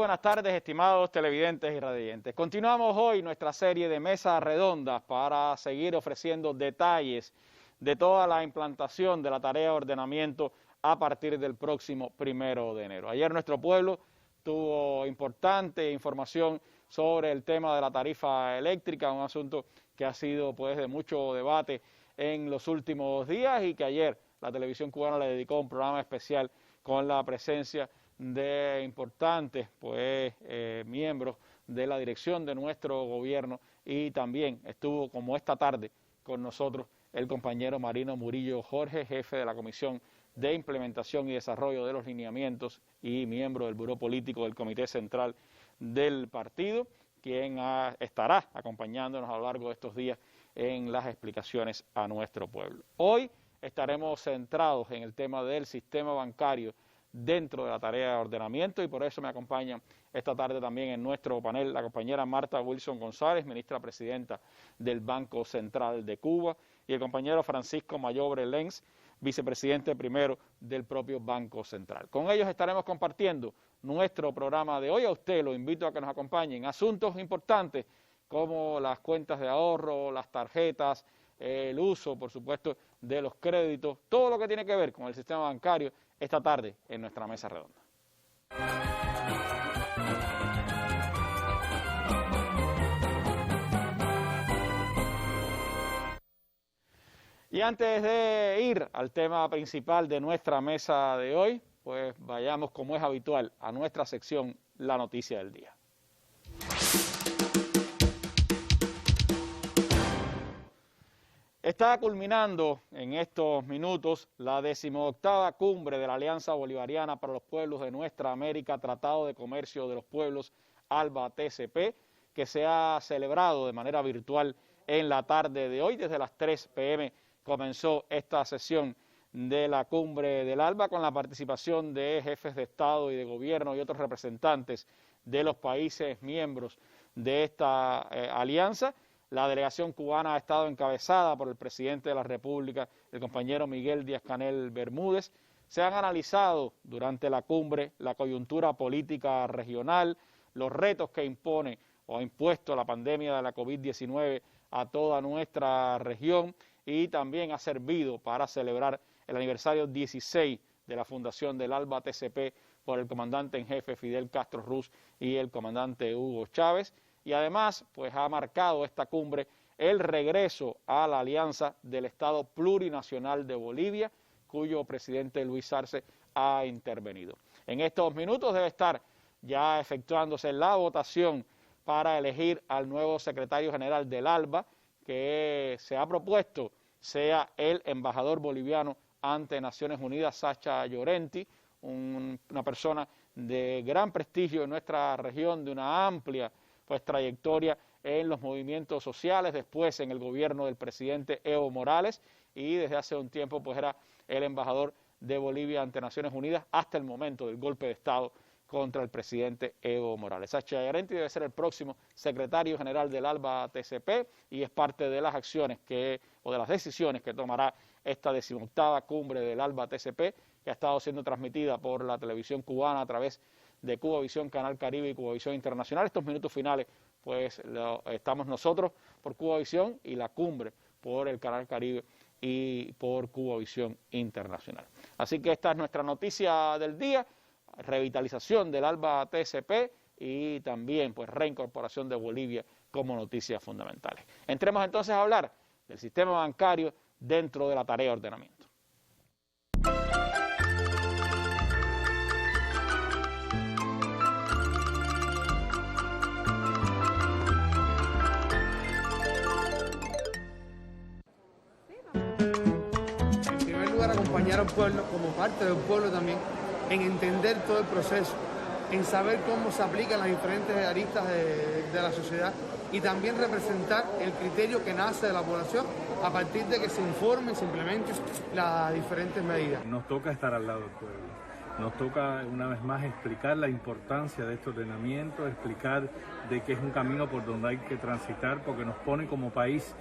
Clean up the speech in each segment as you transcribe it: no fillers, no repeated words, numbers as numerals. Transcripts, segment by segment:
buenas tardes, estimados televidentes y radiantes. Continuamos hoy nuestra serie de mesas redondas para seguir ofreciendo detalles de toda la implantación de la tarea de ordenamiento a partir del próximo 1 de enero. Ayer nuestro pueblo tuvo importante información sobre el tema de la tarifa eléctrica, un asunto que ha sido pues de mucho debate en los últimos días y que ayer la televisión cubana le dedicó un programa especial con la presencia de importantes miembros de la dirección de nuestro gobierno, y también estuvo, como esta tarde, con nosotros el compañero Marino Murillo Jorge, jefe de la Comisión de Implementación y Desarrollo de los Lineamientos y miembro del Buró Político del Comité Central del partido, quien estará acompañándonos a lo largo de estos días en las explicaciones a nuestro pueblo. Hoy estaremos centrados en el tema del sistema bancario dentro de la tarea de ordenamiento, y por eso me acompañan esta tarde también en nuestro panel la compañera Marta Wilson González, ministra presidenta del Banco Central de Cuba, y el compañero Francisco Mayobre Lenz, vicepresidente primero del propio Banco Central. Con ellos estaremos compartiendo nuestro programa de hoy. A usted lo invito a que nos acompañen asuntos importantes como las cuentas de ahorro, las tarjetas, el uso, por supuesto, de los créditos, todo lo que tiene que ver con el sistema bancario esta tarde en nuestra mesa redonda. Y antes de ir al tema principal de nuestra mesa de hoy, pues vayamos, como es habitual, a nuestra sección La Noticia del Día. Está culminando en estos minutos la 18ª cumbre de la Alianza Bolivariana para los Pueblos de Nuestra América, Tratado de Comercio de los Pueblos, ALBA-TCP, que se ha celebrado de manera virtual en la tarde de hoy. Desde las 3 p.m. comenzó esta sesión de la cumbre del ALBA con la participación de jefes de Estado y de Gobierno y otros representantes de los países miembros de esta alianza. La delegación cubana ha estado encabezada por el presidente de la República, el compañero Miguel Díaz-Canel Bermúdez. Se han analizado durante la cumbre la coyuntura política regional, los retos que impone o ha impuesto la pandemia de la COVID-19 a toda nuestra región, y también ha servido para celebrar el aniversario 16 de la fundación del ALBA-TCP por el comandante en jefe Fidel Castro Ruz y el comandante Hugo Chávez. Y además, pues ha marcado esta cumbre el regreso a la alianza del Estado Plurinacional de Bolivia, cuyo presidente Luis Arce ha intervenido. En estos minutos debe estar ya efectuándose la votación para elegir al nuevo secretario general del ALBA, que se ha propuesto sea el embajador boliviano ante Naciones Unidas, Sacha Llorenti, una persona de gran prestigio en nuestra región, de una amplia trayectoria en los movimientos sociales, después en el gobierno del presidente Evo Morales, y desde hace un tiempo pues era el embajador de Bolivia ante Naciones Unidas hasta el momento del golpe de Estado contra el presidente Evo Morales. Sacha Llorenti debe ser el próximo secretario general del ALBA-TCP y es parte de las acciones de las decisiones que tomará esta 18ª cumbre del ALBA-TCP, que ha estado siendo transmitida por la televisión cubana a través de Cubavisión, Canal Caribe y Cubavisión Internacional. Estos minutos finales pues estamos nosotros por Cubavisión y la cumbre por el Canal Caribe y por Cubavisión Internacional. Así que esta es nuestra noticia del día: revitalización del ALBA-TCP y también pues reincorporación de Bolivia como noticias fundamentales. Entremos entonces a hablar del sistema bancario dentro de la tarea de ordenamiento. Acompañar al pueblo como parte del pueblo también, en entender todo el proceso, en saber cómo se aplican las diferentes aristas de la sociedad, y también representar el criterio que nace de la población a partir de que se informen, se implementen las diferentes medidas. Nos toca estar al lado del pueblo. Nos toca una vez más explicar la importancia de este ordenamiento, explicar de que es un camino por donde hay que transitar, porque nos pone como país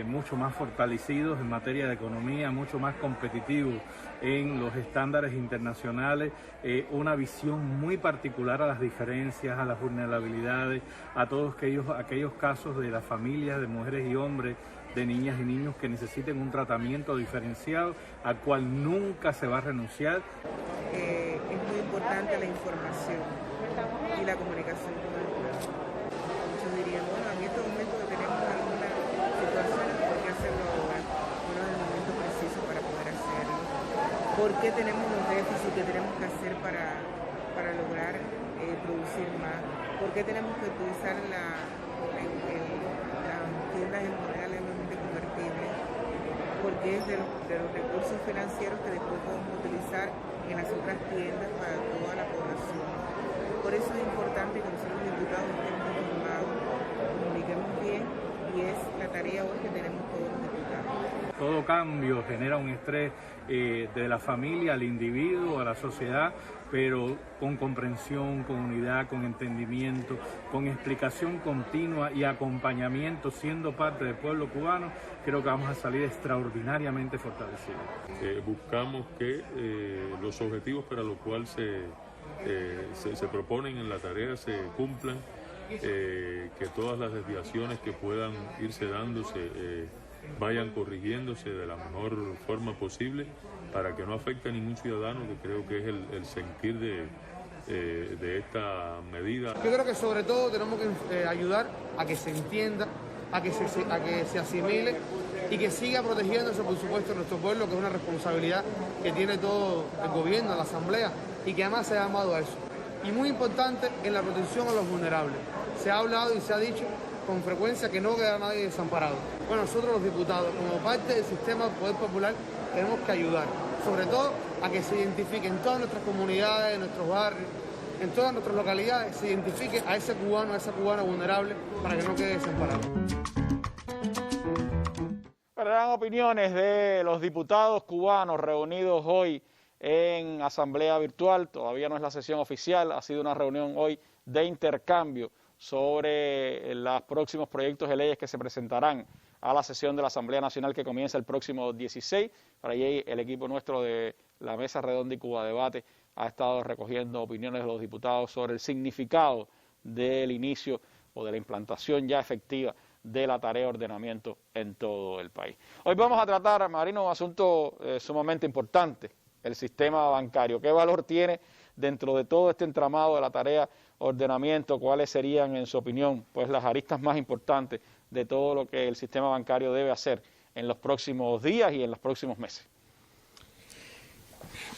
mucho más fortalecidos en materia de economía, mucho más competitivos en los estándares internacionales, una visión muy particular a las diferencias, a las vulnerabilidades, a todos aquellos casos de las familias, de mujeres y hombres, de niñas y niños que necesiten un tratamiento diferenciado al cual nunca se va a renunciar. Es muy importante la información y la comunicación con el pueblo. Muchos dirían, bueno, en estos momentos que tenemos algunas situaciones, ¿por qué hacerlo ahora? Bueno, es el momento preciso para poder hacerlo. ¿Por qué tenemos los déficits que tenemos que hacer para lograr producir más? ¿Por qué tenemos que utilizar las tiendas en moneda legalmente convertible? Porque es de los recursos financieros que después podemos utilizar en las otras tiendas para toda la población. Por eso es importante que nosotros los diputados estemos informados, comuniquemos bien, y es la tarea hoy que tenemos todos los diputados. Todo cambio genera un estrés de la familia, al individuo, a la sociedad, pero con comprensión, con unidad, con entendimiento, con explicación continua y acompañamiento, siendo parte del pueblo cubano, creo que vamos a salir extraordinariamente fortalecidos. Buscamos que los objetivos para los cuales se proponen en la tarea se cumplan, que todas las desviaciones que puedan irse dándose vayan corrigiéndose de la mejor forma posible para que no afecte a ningún ciudadano, que creo que es el sentir de esta medida. Yo creo que sobre todo tenemos que ayudar a que se entienda, a que se asimile y que siga protegiéndose, por supuesto, nuestro pueblo, que es una responsabilidad que tiene todo el gobierno, la asamblea, y que además se ha llamado a eso. Y muy importante en la protección a los vulnerables. Se ha hablado y se ha dicho con frecuencia que no queda nadie desamparado. Bueno, nosotros los diputados, como parte del sistema del Poder Popular, tenemos que ayudar, sobre todo a que se identifique en todas nuestras comunidades, en nuestros barrios, en todas nuestras localidades, se identifique a ese cubano, a esa cubana vulnerable, para que no quede desamparado. Eran opiniones de los diputados cubanos reunidos hoy en asamblea virtual. Todavía no es la sesión oficial, ha sido una reunión hoy de intercambio sobre los próximos proyectos de leyes que se presentarán a la sesión de la Asamblea Nacional que comienza el próximo 16. Para allí el equipo nuestro de la Mesa Redonda y Cuba Debate ha estado recogiendo opiniones de los diputados sobre el significado del inicio o de la implantación ya efectiva de la tarea de ordenamiento en todo el país. Hoy vamos a tratar, Marino, un asunto sumamente importante, el sistema bancario. ¿Qué valor tiene dentro de todo este entramado de la tarea ordenamiento? ¿Cuáles serían, en su opinión, pues las aristas más importantes de todo lo que el sistema bancario debe hacer en los próximos días y en los próximos meses?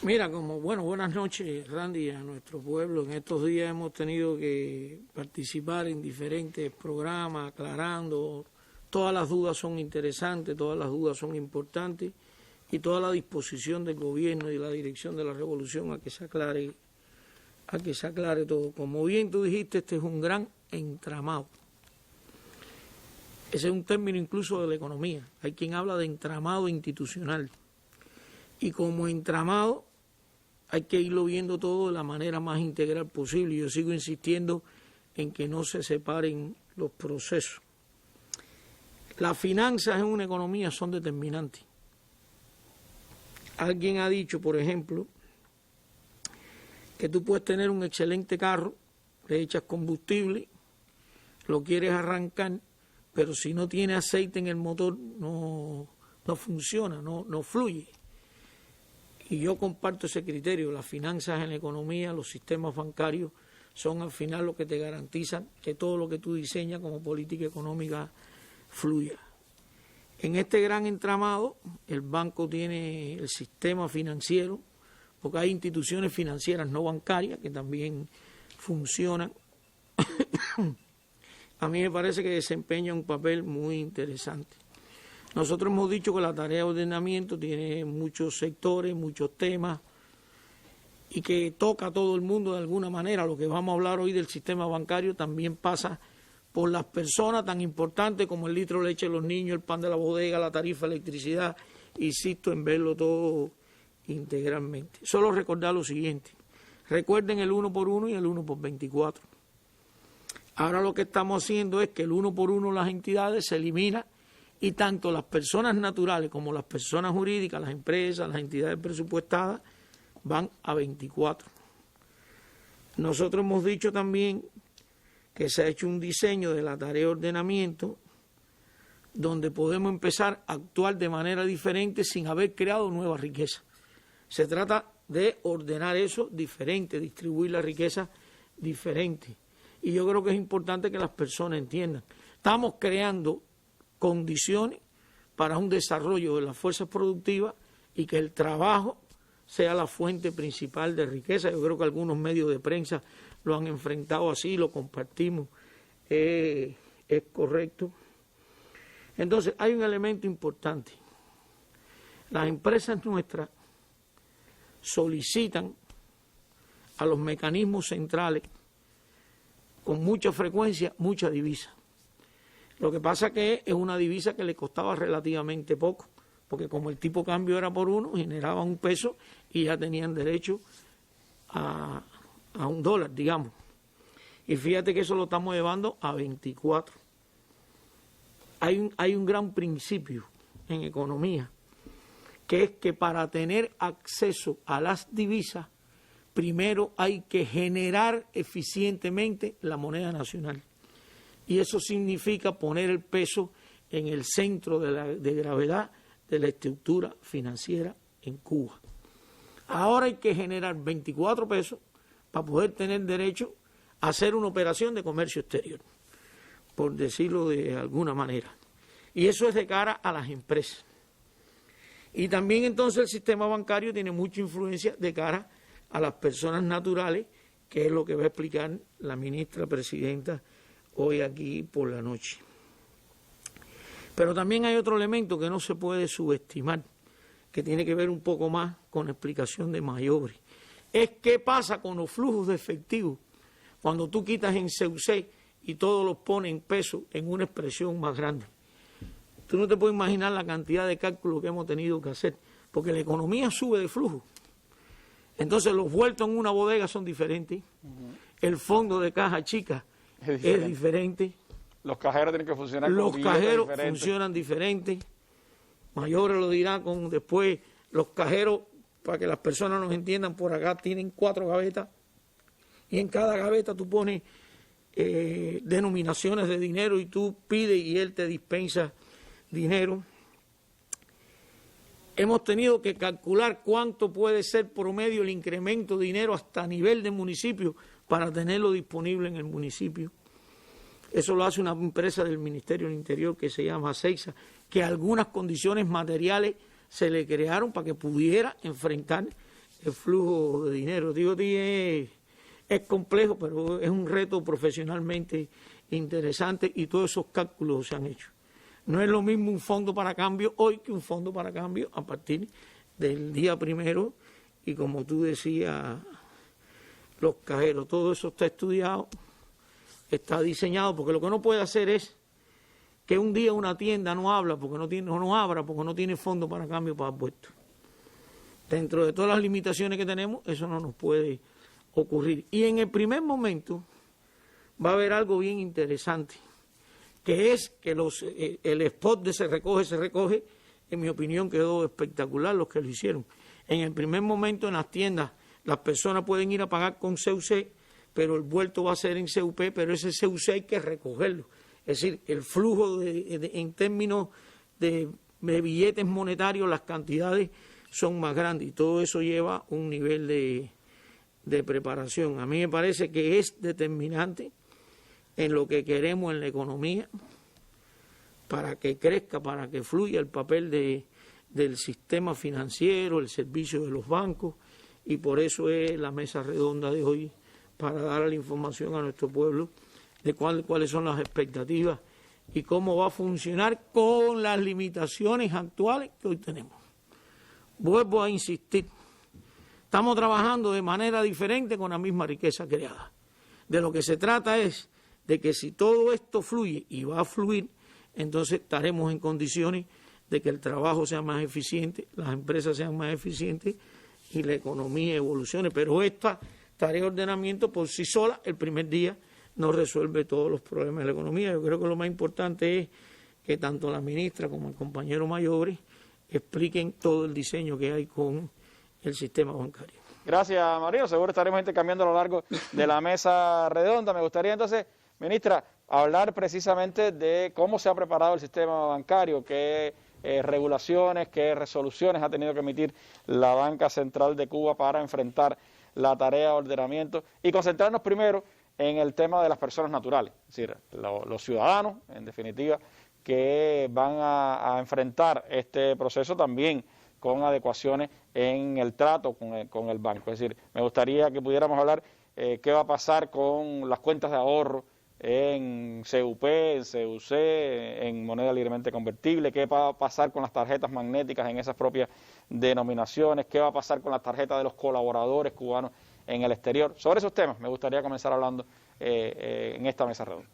Mira, buenas noches, Randy, a nuestro pueblo. En estos días hemos tenido que participar en diferentes programas, aclarando. Todas las dudas son interesantes, todas las dudas son importantes, y toda la disposición del gobierno y la dirección de la revolución a que se aclare todo. Como bien tú dijiste, este es un gran entramado. Ese es un término incluso de la economía. Hay quien habla de entramado institucional. Y como entramado hay que irlo viendo todo de la manera más integral posible. Yo sigo insistiendo en que no se separen los procesos. Las finanzas en una economía son determinantes. Alguien ha dicho, por ejemplo, que tú puedes tener un excelente carro, le echas combustible, lo quieres arrancar, pero si no tiene aceite en el motor no funciona, no fluye. Y yo comparto ese criterio. Las finanzas en la economía, los sistemas bancarios son al final lo que te garantizan que todo lo que tú diseñas como política económica fluya. En este gran entramado, el banco tiene el sistema financiero, porque hay instituciones financieras no bancarias que también funcionan. A mí me parece que desempeña un papel muy interesante. Nosotros hemos dicho que la tarea de ordenamiento tiene muchos sectores, muchos temas, y que toca a todo el mundo de alguna manera. Lo que vamos a hablar hoy del sistema bancario también pasa por las personas tan importantes como el litro de leche de los niños, el pan de la bodega, la tarifa de electricidad. Insisto en verlo todo integralmente. Solo recordar lo siguiente, recuerden el 1 por 1 y el 1 por 24. Ahora lo que estamos haciendo es que el 1 por 1 las entidades se elimina y tanto las personas naturales como las personas jurídicas, las empresas, las entidades presupuestadas, van a 24. Nosotros hemos dicho también que se ha hecho un diseño de la tarea de ordenamiento donde podemos empezar a actuar de manera diferente sin haber creado nueva riqueza. Se trata de ordenar eso diferente, distribuir la riqueza diferente. Y yo creo que es importante que las personas entiendan. Estamos creando condiciones para un desarrollo de las fuerzas productivas y que el trabajo sea la fuente principal de riqueza. Yo creo que algunos medios de prensa lo han enfrentado así, lo compartimos, es correcto. Entonces, hay un elemento importante. Las empresas nuestras solicitan a los mecanismos centrales con mucha frecuencia, mucha divisa. Lo que pasa es que es una divisa que le costaba relativamente poco, porque como el tipo de cambio era por 1, generaban un peso y ya tenían derecho a $1, digamos. Y fíjate que eso lo estamos llevando a 24. Hay un gran principio en economía, que es que para tener acceso a las divisas, primero hay que generar eficientemente la moneda nacional. Y eso significa poner el peso en el centro de gravedad de la estructura financiera en Cuba. Ahora hay que generar 24 pesos para poder tener derecho a hacer una operación de comercio exterior, por decirlo de alguna manera. Y eso es de cara a las empresas. Y también entonces el sistema bancario tiene mucha influencia de cara a las personas naturales, que es lo que va a explicar la ministra presidenta hoy aquí por la noche. Pero también hay otro elemento que no se puede subestimar, que tiene que ver un poco más con explicación de Mayobri. Es qué pasa con los flujos de efectivo cuando tú quitas en CUC y todos los pones en peso en una expresión más grande. Tú no te puedes imaginar la cantidad de cálculos que hemos tenido que hacer, porque la economía sube de flujo. Entonces los vueltos en una bodega son diferentes, el fondo de caja chica es diferente. Los cajeros tienen que funcionar los con cajeros diferentes. Funcionan diferentes. Mayores lo dirá con después. Los cajeros, para que las personas nos entiendan, por acá tienen 4 gavetas y en cada gaveta tú pones denominaciones de dinero y tú pides y él te dispensa dinero. Hemos tenido que calcular cuánto puede ser promedio el incremento de dinero hasta nivel de municipio para tenerlo disponible en el municipio. Eso lo hace una empresa del Ministerio del Interior que se llama Seiza, que algunas condiciones materiales se le crearon para que pudiera enfrentar el flujo de dinero. Digo, es complejo, pero es un reto profesionalmente interesante y todos esos cálculos se han hecho. No es lo mismo un fondo para cambio hoy que un fondo para cambio a partir del día 1 y como tú decías, los cajeros, todo eso está estudiado, está diseñado, porque lo que no puede hacer es que un día una tienda no abra porque no tiene fondo para cambio para puestos. Dentro de todas las limitaciones que tenemos, eso no nos puede ocurrir. Y en el primer momento va a haber algo bien interesante, que es que el spot de se recoge, en mi opinión quedó espectacular los que lo hicieron. En el primer momento en las tiendas las personas pueden ir a pagar con CUC, pero el vuelto va a ser en CUP, pero ese CUC hay que recogerlo. Es decir, el flujo en términos de billetes monetarios, las cantidades son más grandes y todo eso lleva un nivel de preparación. A mí me parece que es determinante en lo que queremos en la economía para que crezca, para que fluya el papel del sistema financiero, el servicio de los bancos, y por eso es la mesa redonda de hoy, para dar la información a nuestro pueblo de cuáles son las expectativas y cómo va a funcionar con las limitaciones actuales que hoy tenemos. Vuelvo a insistir, estamos trabajando de manera diferente con la misma riqueza creada. De lo que se trata es de que si todo esto fluye y va a fluir, entonces estaremos en condiciones de que el trabajo sea más eficiente, las empresas sean más eficientes, y la economía evolucione. Pero esta tarea de ordenamiento por sí sola, el primer día, no resuelve todos los problemas de la economía. Yo creo que lo más importante es que tanto la ministra como el compañero Mayobri expliquen todo el diseño que hay con el sistema bancario. Gracias, Marino. Seguro estaremos intercambiando a lo largo de la mesa redonda. Me gustaría entonces, ministra, hablar precisamente de cómo se ha preparado el sistema bancario, qué regulaciones, qué resoluciones ha tenido que emitir la Banca Central de Cuba para enfrentar la tarea de ordenamiento y concentrarnos primero en el tema de las personas naturales, es decir, los ciudadanos, en definitiva, que van a enfrentar este proceso también con adecuaciones en el trato con el banco. Es decir, me gustaría que pudiéramos hablar qué va a pasar con las cuentas de ahorro en CUP, en CUC, en moneda libremente convertible, qué va a pasar con las tarjetas magnéticas en esas propias denominaciones, qué va a pasar con las tarjetas de los colaboradores cubanos en el exterior. Sobre esos temas me gustaría comenzar hablando en esta mesa redonda.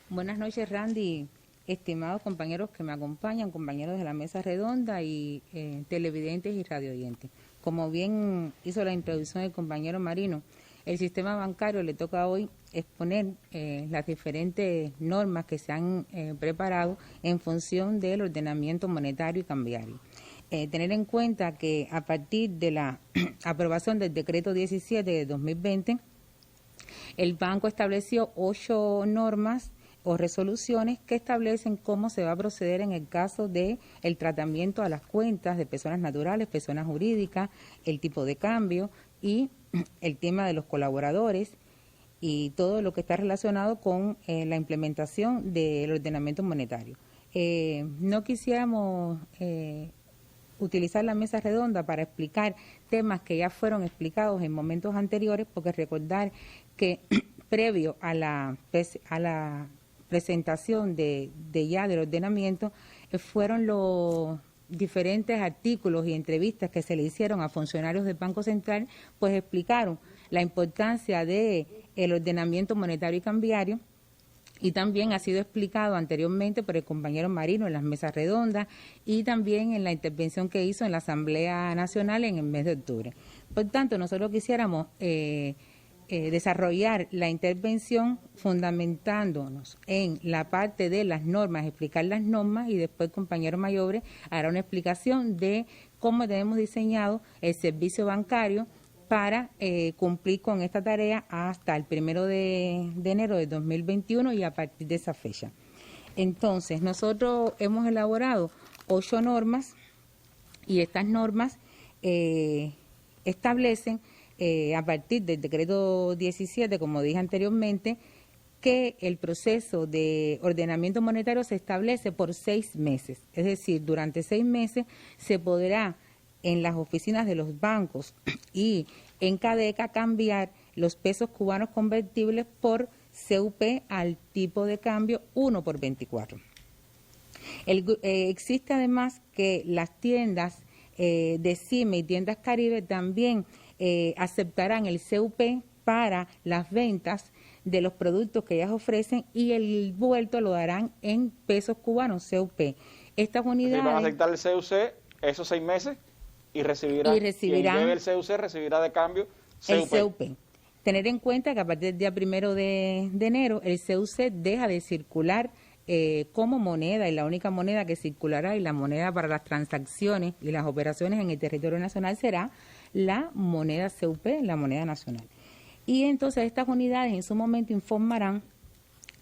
Buenas noches, Randy. Estimados compañeros que me acompañan, compañeros de la mesa redonda y televidentes y radioyentes. Como bien hizo la introducción el compañero Marino, el sistema bancario le toca hoy exponer las diferentes normas que se han preparado en función del ordenamiento monetario y cambiario. Tener en cuenta que a partir de la aprobación del decreto 17 de 2020, el banco estableció 8 normas o resoluciones que establecen cómo se va a proceder en el caso de el tratamiento a las cuentas de personas naturales, personas jurídicas, el tipo de cambio y el tema de los colaboradores y todo lo que está relacionado con la implementación del ordenamiento monetario. No quisiéramos utilizar la mesa redonda para explicar temas que ya fueron explicados en momentos anteriores, porque recordar que previo a la presentación del ordenamiento fueron los diferentes artículos y entrevistas que se le hicieron a funcionarios del Banco Central, pues explicaron la importancia del ordenamiento monetario y cambiario, y también ha sido explicado anteriormente por el compañero Marino en las mesas redondas y también en la intervención que hizo en la Asamblea Nacional en el mes de octubre. Por tanto, nosotros quisiéramos desarrollar la intervención fundamentándonos en la parte de las normas, explicar las normas, y después el compañero Mayobre hará una explicación de cómo tenemos diseñado el servicio bancario para cumplir con esta tarea hasta el 1 de enero de 2021 y a partir de esa fecha. Entonces, nosotros hemos elaborado 8 normas y estas normas establecen a partir del decreto 17, como dije anteriormente, que el proceso de ordenamiento monetario se establece por 6 meses. Es decir, durante 6 meses se podrá en las oficinas de los bancos y en CADECA cambiar los pesos cubanos convertibles por CUP al tipo de cambio 1 por 24. Existe además que las tiendas de CIME y tiendas Caribe también aceptarán el CUP para las ventas de los productos que ellas ofrecen, y el vuelto lo darán en pesos cubanos, CUP. Estas unidades... van a aceptar el CUC esos 6 meses y recibirán quien lleve el CUC recibirá de cambio CUP. El CUP. Tener en cuenta que a partir del día 1 de enero el CUC deja de circular como moneda, y la única moneda que circulará y la moneda para las transacciones y las operaciones en el territorio nacional será la moneda CUP, la moneda nacional. Y entonces estas unidades en su momento informarán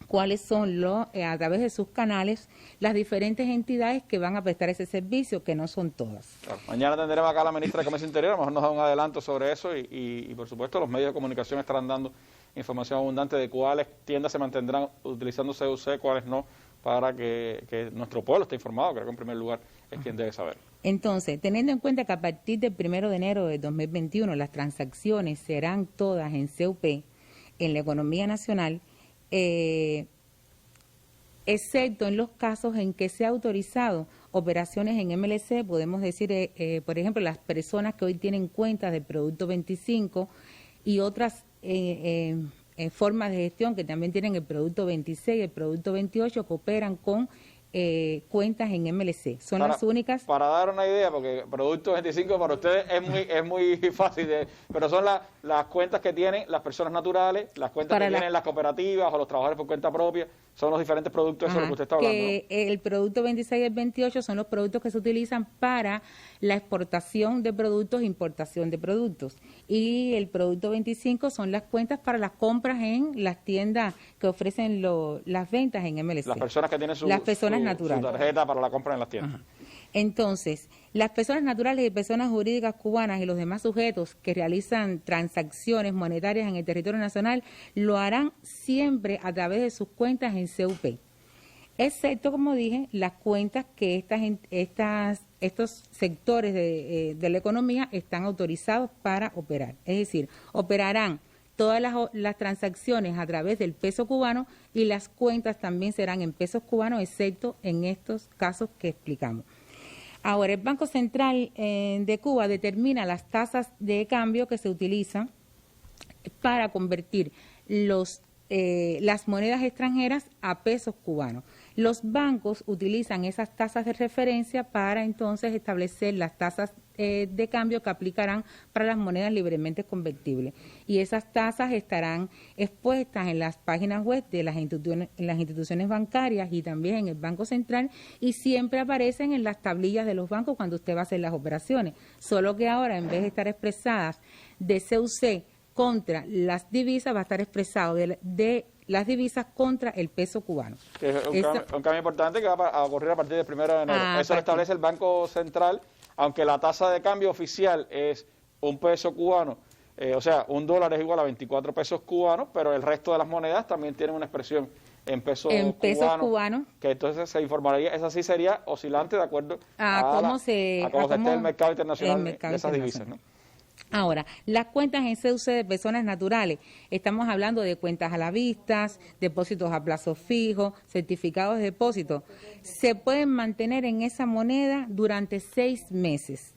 cuáles son a través de sus canales las diferentes entidades que van a prestar ese servicio, que no son todas. Claro. Mañana tendremos acá a la ministra de Comercio Interior, a lo mejor nos da un adelanto sobre eso y por supuesto los medios de comunicación estarán dando información abundante de cuáles tiendas se mantendrán utilizando CUC, cuáles no, para que nuestro pueblo esté informado. Creo que en primer lugar es quien debe saber. Entonces, teniendo en cuenta que a partir del 1 de enero de 2021 las transacciones serán todas en CUP, en la economía nacional, excepto en los casos en que se ha autorizado operaciones en MLC, podemos decir, por ejemplo, las personas que hoy tienen cuentas del Producto 25 y otras formas de gestión que también tienen el Producto 26 y el Producto 28, que operan con cuentas en MLC. Son las únicas. Para dar una idea, porque Producto 25 para ustedes es muy fácil, pero son las cuentas que tienen las personas naturales, las cuentas que tienen las cooperativas o los trabajadores por cuenta propia, son los diferentes productos, eso es lo que usted está hablando, ¿no? El producto 26 y el 28 son los productos que se utilizan para la exportación de productos e importación de productos. Y el producto 25 son las cuentas para las compras en las tiendas que ofrecen las ventas en MLC. Las personas que tienen su tarjeta para la compra en las tiendas. Ajá. Entonces, las personas naturales y personas jurídicas cubanas y los demás sujetos que realizan transacciones monetarias en el territorio nacional lo harán siempre a través de sus cuentas en CUP, excepto, como dije, las cuentas que estos sectores de la economía están autorizados para operar. Es decir, operarán todas las transacciones a través del peso cubano y las cuentas también serán en pesos cubanos, excepto en estos casos que explicamos. Ahora, el Banco Central de Cuba determina las tasas de cambio que se utilizan para convertir las monedas extranjeras a pesos cubanos. Los bancos utilizan esas tasas de referencia para entonces establecer las tasas de cambio que aplicarán para las monedas libremente convertibles. Y esas tasas estarán expuestas en las páginas web de las instituciones bancarias y también en el Banco Central, y siempre aparecen en las tablillas de los bancos cuando usted va a hacer las operaciones. Solo que ahora, en vez de estar expresadas de CUC contra las divisas, va a estar expresado de las divisas contra el peso cubano. Que es un cambio importante que va a ocurrir a partir del 1 de enero. Eso lo establece el Banco Central, aunque la tasa de cambio oficial es un peso cubano, o sea, $1 es igual a 24 pesos cubanos, pero el resto de las monedas también tienen una expresión en pesos cubanos, que entonces se informaría, esa sí sería oscilante de acuerdo a cómo esté el mercado internacional de esas divisas, ¿no? Ahora, las cuentas en CUC de personas naturales, estamos hablando de cuentas a la vista, depósitos a plazo fijo, certificados de depósito, se pueden mantener en esa moneda durante 6 meses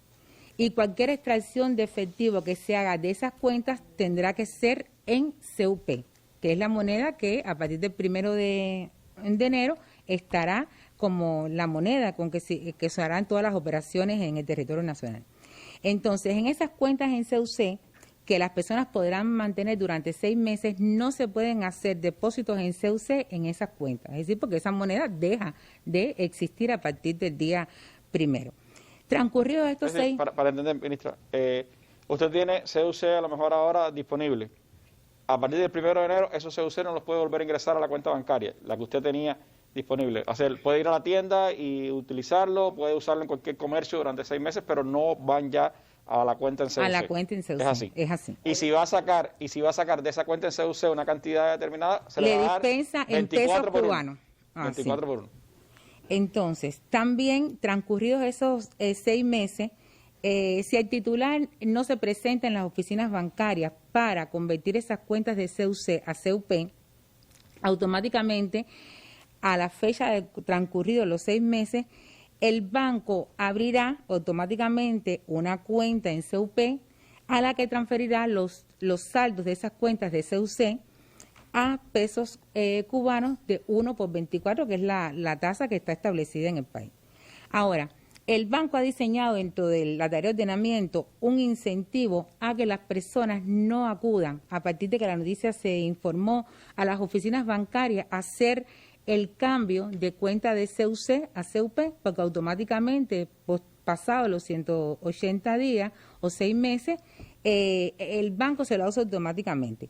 y cualquier extracción de efectivo que se haga de esas cuentas tendrá que ser en CUP, que es la moneda que a partir del 1 de enero estará como la moneda con que se harán todas las operaciones en el territorio nacional. Entonces, en esas cuentas en CUC, que las personas podrán mantener durante 6 meses, no se pueden hacer depósitos en CUC en esas cuentas. Es decir, porque esa moneda deja de existir a partir del día 1. Transcurridos estos 6... Para entender, ministra, usted tiene CUC a lo mejor ahora disponible. A partir del 1 de enero, esos CUC no los puede volver a ingresar a la cuenta bancaria, la que usted tenía disponible. O sea, puede ir a la tienda y utilizarlo, puede usarlo en cualquier comercio durante 6 meses, pero no van ya a la cuenta en CUC. A la cuenta en CUC. Es así. Y si va a sacar de esa cuenta en CUC una cantidad determinada, se le va a dar dispensa en pesos cubanos. 24 por 1. Entonces, también transcurridos esos 6 meses, si el titular no se presenta en las oficinas bancarias para convertir esas cuentas de CUC a CUP, automáticamente, a la fecha de transcurridos los 6 meses, el banco abrirá automáticamente una cuenta en CUP a la que transferirá los saldos de esas cuentas de CUC a pesos cubanos de 1 por 24, que es la tasa que está establecida en el país. Ahora, el banco ha diseñado dentro de la tarea de ordenamiento un incentivo a que las personas no acudan, a partir de que la noticia se informó, a las oficinas bancarias a hacer el cambio de cuenta de CUC a CUP, porque automáticamente, pasados los 180 días o 6 meses, el banco se lo hace automáticamente.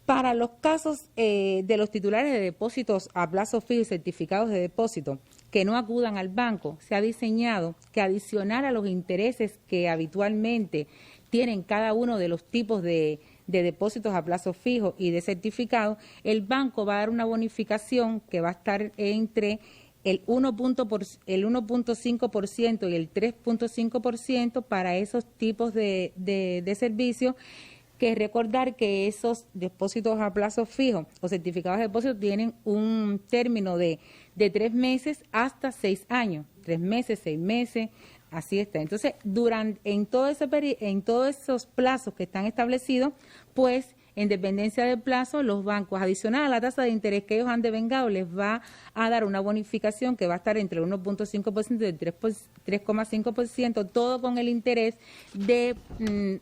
Para los casos de los titulares de depósitos a plazo fijo y certificados de depósito que no acudan al banco, se ha diseñado que adicional a los intereses que habitualmente tienen cada uno de los tipos de depósitos a plazo fijo y de certificado, el banco va a dar una bonificación que va a estar entre el 1.5% y el 3.5% para esos tipos de servicios, que recordar que esos depósitos a plazo fijo o certificados de depósito tienen un término de 3 meses hasta 6 años, 3 meses, 6 meses, así está. Entonces, en todos esos plazos que están establecidos, pues en dependencia del plazo, los bancos, adicional a la tasa de interés que ellos han devengado, les va a dar una bonificación que va a estar entre el 1.5% y el 3,5%, todo con el interés de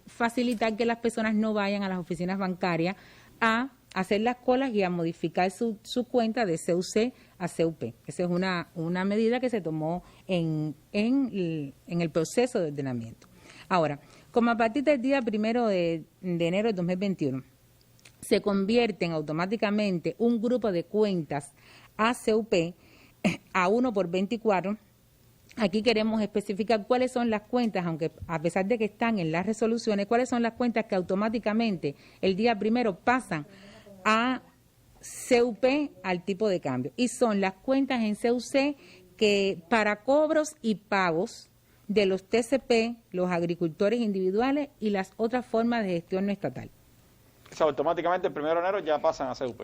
facilitar que las personas no vayan a las oficinas bancarias a hacer las colas y a modificar su cuenta de CUC a CUP. Esa es una medida que se tomó en el proceso de ordenamiento. Ahora, como a partir del día 1 de enero de 2021 se convierten automáticamente un grupo de cuentas a CUP a 1 por 24, aquí queremos especificar cuáles son las cuentas, aunque a pesar de que están en las resoluciones, cuáles son las cuentas que automáticamente el día 1 pasan a CUP al tipo de cambio. Y son las cuentas en CUC que para cobros y pagos de los TCP, los agricultores individuales y las otras formas de gestión no estatal. O sea, automáticamente el 1 de enero ya pasan a CUP.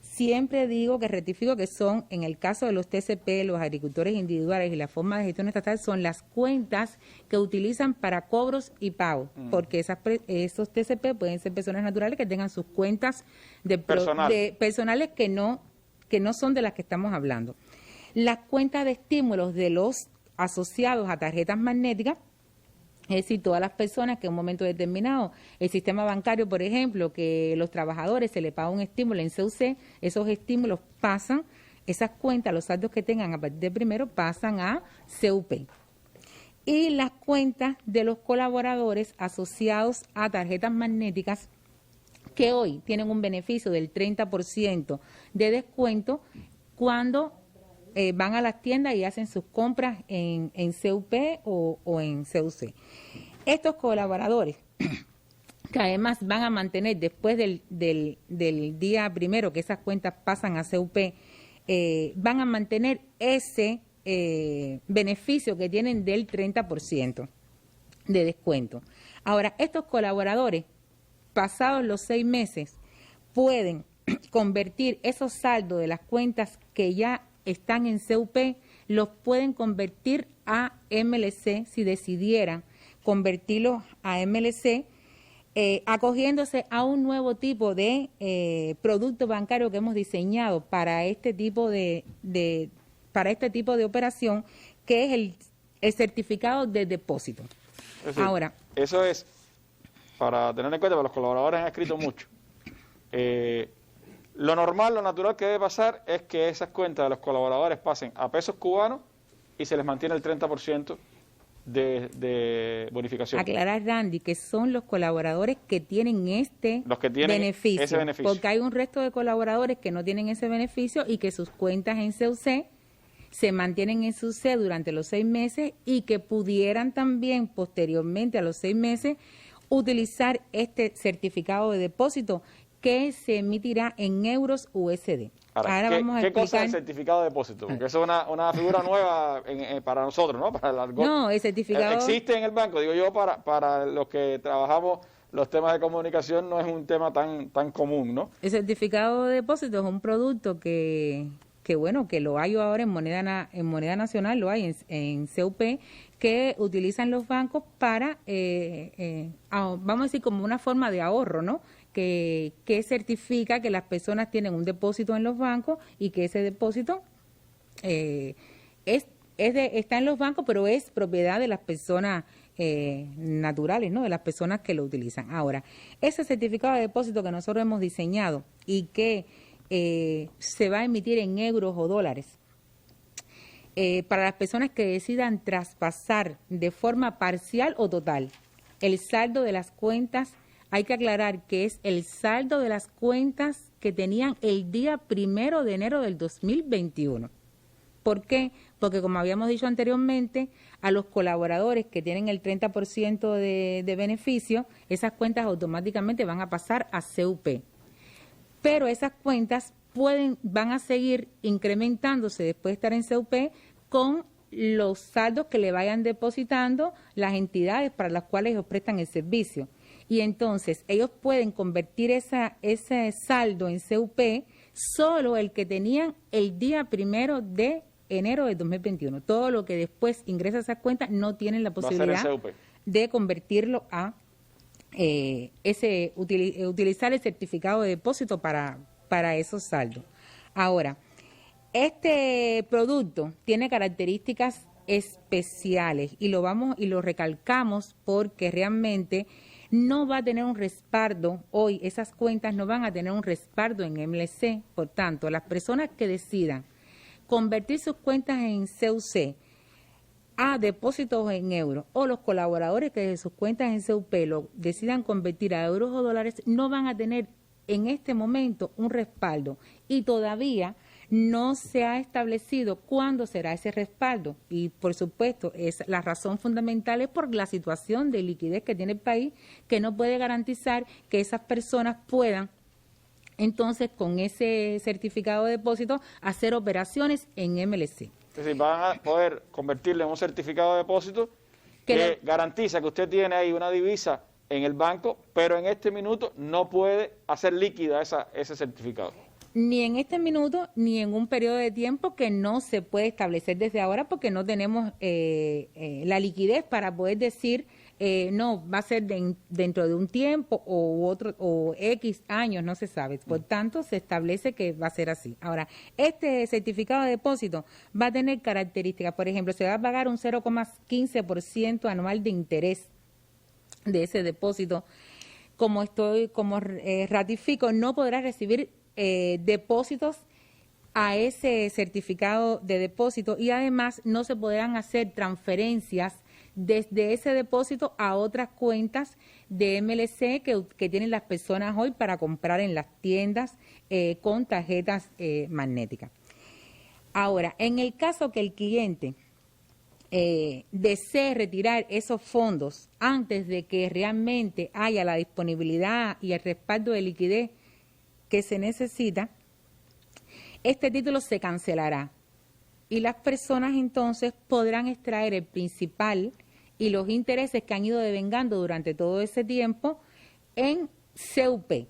Siempre digo que rectifico que son, en el caso de los TCP, los agricultores individuales y la forma de gestión estatal, son las cuentas que utilizan para cobros y pagos, porque esos TCP pueden ser personas naturales que tengan sus cuentas personales que no son de las que estamos hablando. Las cuentas de estímulos de los asociados a tarjetas magnéticas, es decir, todas las personas que en un momento determinado, el sistema bancario, por ejemplo, que los trabajadores se les paga un estímulo en CUC, esos estímulos pasan, esas cuentas, los saldos que tengan a partir del 1 pasan a CUP. Y las cuentas de los colaboradores asociados a tarjetas magnéticas, que hoy tienen un beneficio del 30% de descuento cuando van a las tiendas y hacen sus compras en CUP o en CUC. Estos colaboradores, que además van a mantener después del día 1 que esas cuentas pasan a CUP, van a mantener ese beneficio que tienen del 30% de descuento. Ahora, estos colaboradores, pasados los 6 meses, pueden convertir esos saldos de las cuentas que ya están en CUP, los pueden convertir a MLC si decidieran convertirlos a MLC, acogiéndose a un nuevo tipo de producto bancario que hemos diseñado para este tipo de operación, que es el certificado de depósito. Es decir, ahora, eso es, para tener en cuenta, que los colaboradores han escrito mucho. Lo normal, lo natural que debe pasar es que esas cuentas de los colaboradores pasen a pesos cubanos y se les mantiene el 30% de bonificación. Aclarar, Randy, que son los colaboradores que tienen ese beneficio, porque hay un resto de colaboradores que no tienen ese beneficio y que sus cuentas en CUC se mantienen en CUC durante los 6 meses y que pudieran también posteriormente a los 6 meses utilizar este certificado de depósito que se emitirá en euros USD. Ahora vamos a explicar... ¿Qué cosa es el certificado de depósito? Porque eso es una figura nueva para nosotros, ¿no? Para el argot. No, el certificado... Existe en el banco, digo yo, para los que trabajamos los temas de comunicación, no es un tema tan común, ¿no? El certificado de depósito es un producto que lo hay ahora en moneda nacional, lo hay en CUP, que utilizan los bancos para, vamos a decir, como una forma de ahorro, ¿no? Que certifica que las personas tienen un depósito en los bancos y que ese depósito está en los bancos, pero es propiedad de las personas naturales, ¿no? De las personas que lo utilizan. Ahora, ese certificado de depósito que nosotros hemos diseñado y que se va a emitir en euros o dólares, para las personas que decidan traspasar de forma parcial o total el saldo de las cuentas. Hay que aclarar que es el saldo de las cuentas que tenían el día 1 de enero del 2021. ¿Por qué? Porque, como habíamos dicho anteriormente, a los colaboradores que tienen el 30% de beneficio, esas cuentas automáticamente van a pasar a CUP. Pero esas cuentas van a seguir incrementándose después de estar en CUP con los saldos que le vayan depositando las entidades para las cuales ellos prestan el servicio. Y entonces ellos pueden convertir ese saldo en CUP solo el que tenían el día 1 de enero de 2021. Todo lo que después ingresa a esas cuentas no tienen la posibilidad de convertirlo a utilizar el certificado de depósito para esos saldos. Ahora, este producto tiene características especiales y lo recalcamos porque realmente no va a tener un respaldo hoy, esas cuentas no van a tener un respaldo en MLC. Por tanto, las personas que decidan convertir sus cuentas en CUC a depósitos en euros, o los colaboradores que de sus cuentas en CUP lo decidan convertir a euros o dólares, no van a tener en este momento un respaldo, y todavía no se ha establecido cuándo será ese respaldo, y por supuesto es la razón fundamental es por la situación de liquidez que tiene el país, que no puede garantizar que esas personas puedan entonces con ese certificado de depósito hacer operaciones en MLC. Es decir, van a poder convertirle en un certificado de depósito que garantiza que usted tiene ahí una divisa en el banco, pero en este minuto no puede hacer líquida ese certificado. Ni en este minuto, ni en un periodo de tiempo que no se puede establecer desde ahora, porque no tenemos la liquidez para poder decir, no, va a ser dentro de un tiempo o X años, no se sabe. Por tanto, se establece que va a ser así. Ahora, este certificado de depósito va a tener características. Por ejemplo, se va a pagar un 0,15% anual de interés de ese depósito. Como ratifico, no podrá recibir depósitos a ese certificado de depósito, y además no se podrán hacer transferencias desde ese depósito a otras cuentas de MLC que tienen las personas hoy para comprar en las tiendas con tarjetas magnéticas. Ahora, en el caso que el cliente desee retirar esos fondos antes de que realmente haya la disponibilidad y el respaldo de liquidez que se necesita, este título se cancelará y las personas entonces podrán extraer el principal y los intereses que han ido devengando durante todo ese tiempo en CUP. Es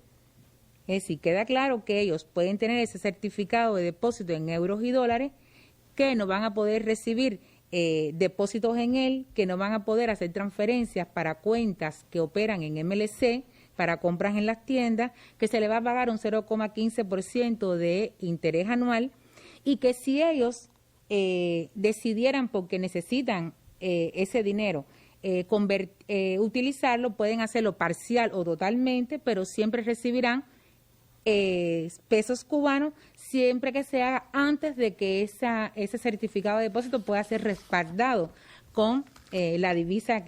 decir, queda claro que ellos pueden tener ese certificado de depósito en euros y dólares, que no van a poder recibir depósitos en él, que no van a poder hacer transferencias para cuentas que operan en MLC, para compras en las tiendas, que se le va a pagar un 0,15% de interés anual, y que si ellos decidieran, porque necesitan ese dinero, utilizarlo, pueden hacerlo parcial o totalmente, pero siempre recibirán pesos cubanos, siempre que se haga antes de que ese certificado de depósito pueda ser respaldado con la divisa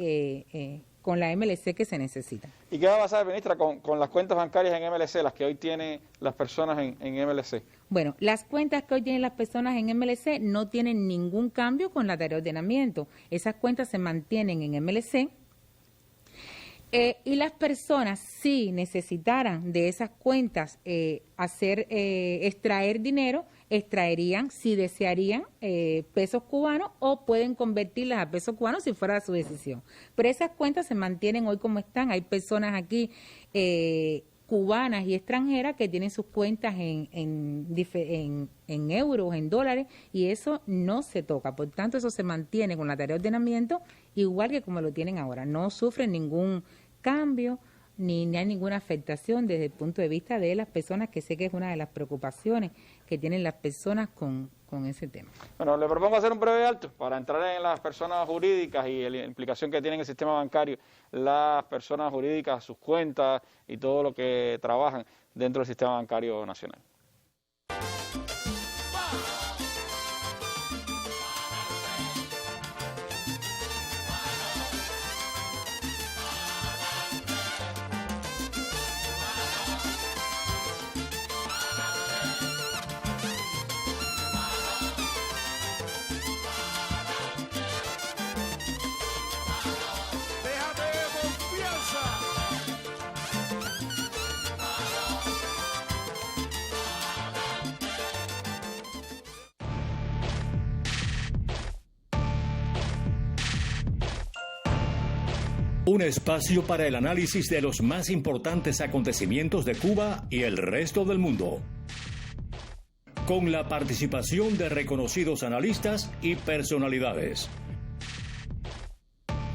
con la MLC que se necesita. ¿Y qué va a pasar, ministra, con las cuentas bancarias en MLC, las que hoy tienen las personas en MLC? Bueno, las cuentas que hoy tienen las personas en MLC no tienen ningún cambio con la tarea de ordenamiento. Esas cuentas se mantienen en MLC. Y las personas, si necesitaran de esas cuentas extraer dinero, extraerían, si desearían, pesos cubanos, o pueden convertirlas a pesos cubanos si fuera su decisión. Pero esas cuentas se mantienen hoy como están. Hay personas aquí cubanas y extranjeras que tienen sus cuentas en euros, en dólares, y eso no se toca. Por tanto, eso se mantiene con la tarea de ordenamiento igual que como lo tienen ahora. No sufren ningún cambio ni hay ninguna afectación desde el punto de vista de las personas, que sé que es una de las preocupaciones que tienen las personas con ese tema. Bueno, le propongo hacer un breve alto para entrar en las personas jurídicas y la implicación que tiene en el sistema bancario las personas jurídicas, sus cuentas y todo lo que trabajan dentro del sistema bancario nacional. Un espacio para el análisis de los más importantes acontecimientos de Cuba y el resto del mundo. Con la participación de reconocidos analistas y personalidades.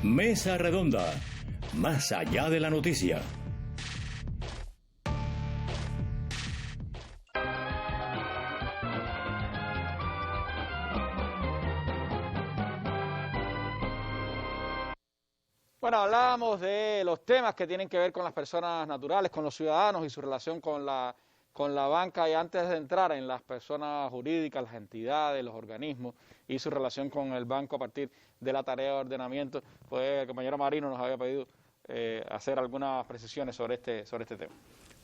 Mesa Redonda. Más allá de la noticia. Bueno, hablábamos de los temas que tienen que ver con las personas naturales, con los ciudadanos y su relación con la banca, y antes de entrar en las personas jurídicas, las entidades, los organismos y su relación con el banco a partir de la tarea de ordenamiento, pues el compañero Marino nos había pedido hacer algunas precisiones sobre este tema.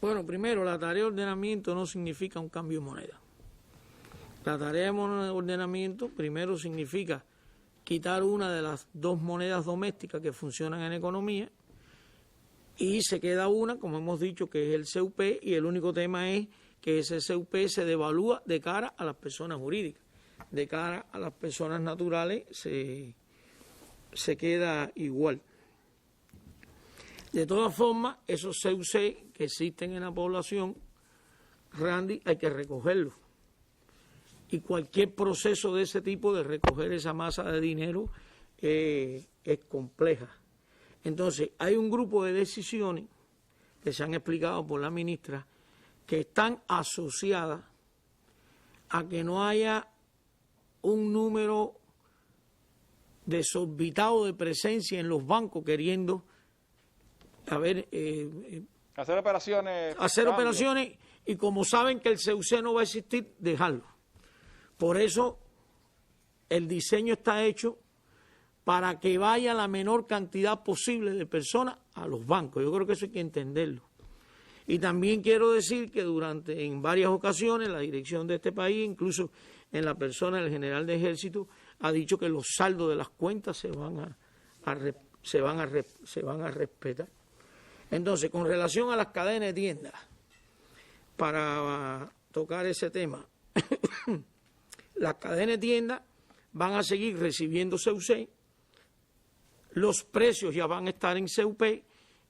Bueno, primero, la tarea de ordenamiento no significa un cambio de moneda. La tarea de ordenamiento primero significa quitar una de las dos monedas domésticas que funcionan en economía y se queda una, como hemos dicho, que es el CUP, y el único tema es que ese CUP se devalúa de cara a las personas jurídicas. De cara a las personas naturales se queda igual. De todas formas, esos CUC que existen en la población, Randy, hay que recogerlos. Y cualquier proceso de ese tipo de recoger esa masa de dinero es compleja. Entonces, hay un grupo de decisiones que se han explicado por la ministra que están asociadas a que no haya un número desorbitado de presencia en los bancos queriendo hacer operaciones. Y como saben que el CUC no va a existir, dejarlo. Por eso el diseño está hecho para que vaya la menor cantidad posible de personas a los bancos. Yo creo que eso hay que entenderlo. Y también quiero decir que en varias ocasiones la dirección de este país, incluso en la persona del general de ejército, ha dicho que los saldos de las cuentas se van a respetar. Entonces, con relación a las cadenas de tiendas, para tocar ese tema, las cadenas de tiendas van a seguir recibiendo CUC, los precios ya van a estar en CUP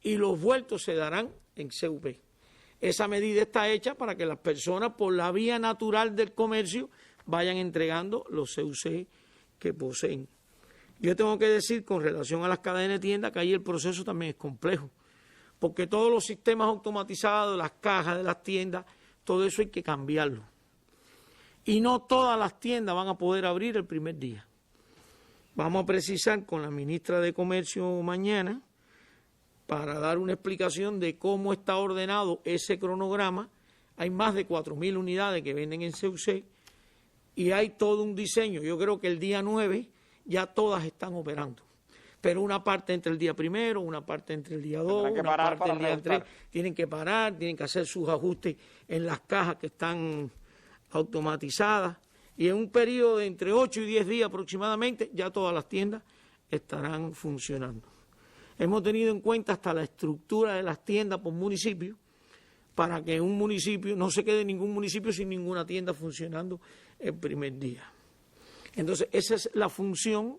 y los vueltos se darán en CUP. Esa medida está hecha para que las personas, por la vía natural del comercio, vayan entregando los CUC que poseen. Yo tengo que decir, con relación a las cadenas de tiendas, que ahí el proceso también es complejo, porque todos los sistemas automatizados, las cajas de las tiendas, todo eso hay que cambiarlo. Y no todas las tiendas van a poder abrir el primer día. Vamos a precisar con la ministra de Comercio mañana para dar una explicación de cómo está ordenado ese cronograma. Hay más de 4.000 unidades que venden en CUC y hay todo un diseño. Yo creo que el día 9 ya todas están operando. Pero una parte entre el día primero, una parte entre el día 2, una parte el día 3. Tienen que parar, tienen que hacer sus ajustes en las cajas que están automatizadas, y en un periodo de entre 8 y 10 días aproximadamente ya todas las tiendas estarán funcionando. Hemos tenido en cuenta hasta la estructura de las tiendas por municipio, para que un municipio no se quede ningún municipio sin ninguna tienda funcionando el primer día. Entonces, esa es la función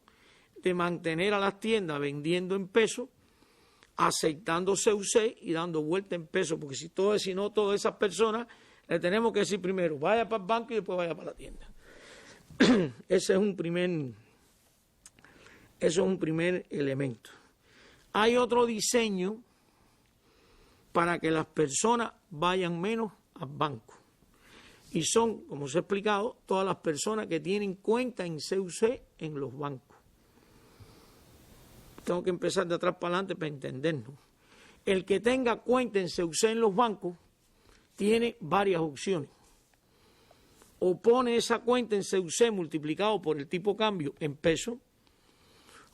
de mantener a las tiendas vendiendo en pesos, aceptando CUC y dando vuelta en pesos, porque si no, todas esas personas le tenemos que decir primero, vaya para el banco y después vaya para la tienda. Ese es un primer elemento. Hay otro diseño para que las personas vayan menos al banco. Y son, como se ha explicado, todas las personas que tienen cuenta en CUC en los bancos. Tengo que empezar de atrás para adelante para entendernos. El que tenga cuenta en CUC en los bancos tiene varias opciones. O pone esa cuenta en CUC multiplicado por el tipo de cambio en pesos,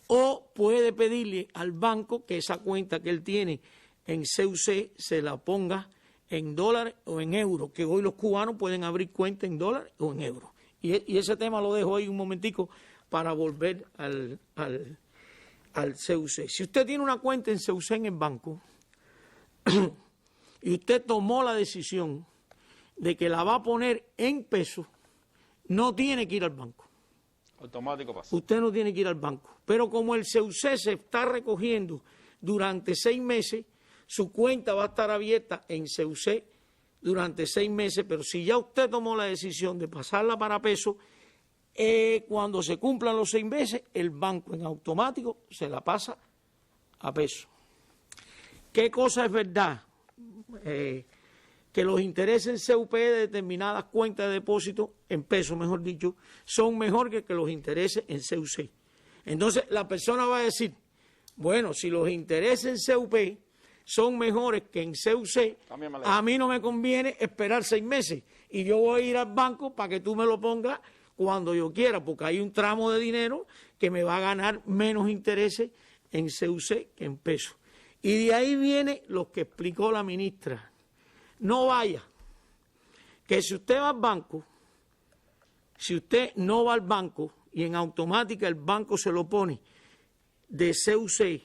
o puede pedirle al banco que esa cuenta que él tiene en CUC se la ponga en dólares o en euros, que hoy los cubanos pueden abrir cuenta en dólares o en euros. Y ese tema lo dejo ahí un momentico para volver al CUC. Si usted tiene una cuenta en CUC en el banco y usted tomó la decisión de que la va a poner en pesos, no tiene que ir al banco. Automático pasa. Usted no tiene que ir al banco. Pero como el CUC se está recogiendo durante 6 meses, su cuenta va a estar abierta en CUC durante 6 meses, pero si ya usted tomó la decisión de pasarla para pesos, cuando se cumplan los 6 meses, el banco en automático se la pasa a pesos. ¿Qué cosa es verdad? Que los intereses en CUP de determinadas cuentas de depósito, en pesos mejor dicho, son mejor que los intereses en CUC. Entonces la persona va a decir, bueno, si los intereses en CUP son mejores que en CUC, a mí no me conviene esperar 6 meses y yo voy a ir al banco para que tú me lo pongas cuando yo quiera, porque hay un tramo de dinero que me va a ganar menos intereses en CUC que en pesos. Y de ahí viene lo que explicó la ministra. No vaya, que si usted va al banco, si usted no va al banco y en automática el banco se lo pone de CUC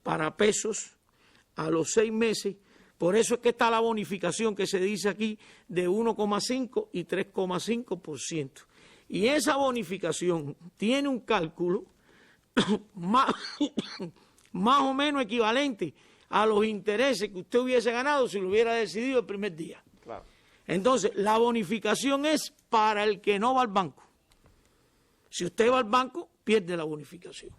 para pesos a los 6 meses, por eso es que está la bonificación que se dice aquí de 1,5 y 3,5%. Y esa bonificación tiene un cálculo más o menos equivalente a los intereses que usted hubiese ganado si lo hubiera decidido el primer día. Claro. Entonces, la bonificación es para el que no va al banco. Si usted va al banco, pierde la bonificación.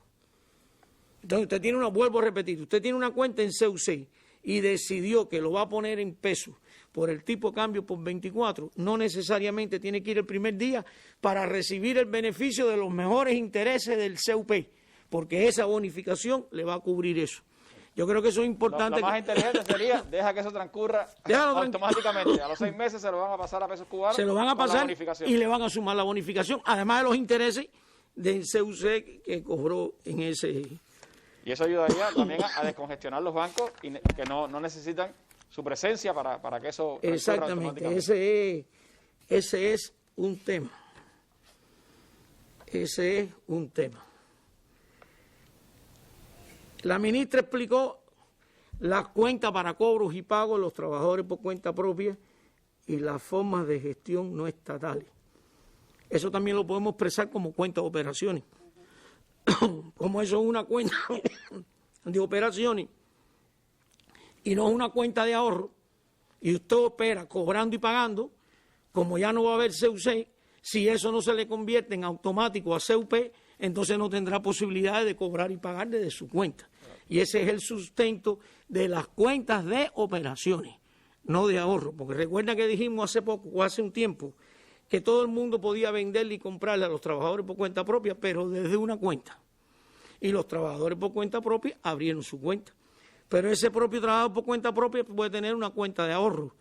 Entonces, usted tiene vuelvo a repetir, usted tiene una cuenta en CUC y decidió que lo va a poner en pesos por el tipo de cambio por 24, no necesariamente tiene que ir el primer día para recibir el beneficio de los mejores intereses del CUP, porque esa bonificación le va a cubrir eso. Yo creo que eso es importante. Lo más inteligente sería, deja que eso transcurra automáticamente. A los 6 meses se lo van a pasar a pesos cubanos. Se lo van a pasar y le van a sumar la bonificación, además de los intereses del CUC que cobró en ese. Y eso ayudaría también a descongestionar los bancos y que no necesitan su presencia para que eso. Exactamente, ese es un tema. Ese es un tema. La ministra explicó las cuentas para cobros y pagos de los trabajadores por cuenta propia y las formas de gestión no estatales. Eso también lo podemos expresar como cuenta de operaciones. Como eso es una cuenta de operaciones y no es una cuenta de ahorro, y usted opera cobrando y pagando, como ya no va a haber CUC, si eso no se le convierte en automático a CUP, entonces no tendrá posibilidades de cobrar y pagar desde su cuenta. Y ese es el sustento de las cuentas de operaciones, no de ahorro. Porque recuerda que dijimos hace poco, o hace un tiempo, que todo el mundo podía venderle y comprarle a los trabajadores por cuenta propia, pero desde una cuenta. Y los trabajadores por cuenta propia abrieron su cuenta. Pero ese propio trabajador por cuenta propia puede tener una cuenta de ahorro.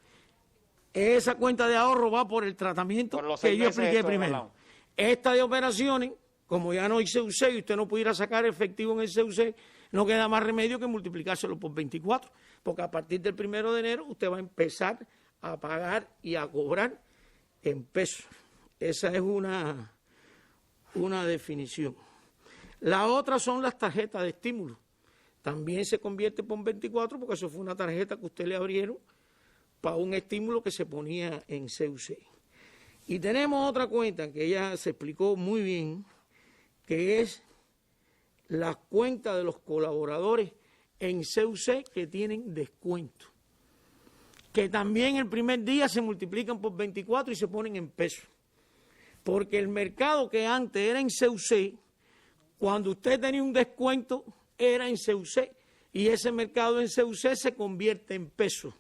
Esa cuenta de ahorro va por el tratamiento que yo expliqué primero. Esta de operaciones, como ya no hay CUC y usted no pudiera sacar efectivo en el CUC, no queda más remedio que multiplicárselo por 24, porque a partir del 1 de enero usted va a empezar a pagar y a cobrar en pesos. Esa es una definición. La otra son las tarjetas de estímulo. También se convierte por 24 porque eso fue una tarjeta que usted le abrieron para un estímulo que se ponía en CUC. Y tenemos otra cuenta que ella se explicó muy bien, que es las cuentas de los colaboradores en CUC que tienen descuento, que también el primer día se multiplican por 24 y se ponen en pesos. Porque el mercado que antes era en CUC, cuando usted tenía un descuento, era en CUC, y ese mercado en CUC se convierte en pesos.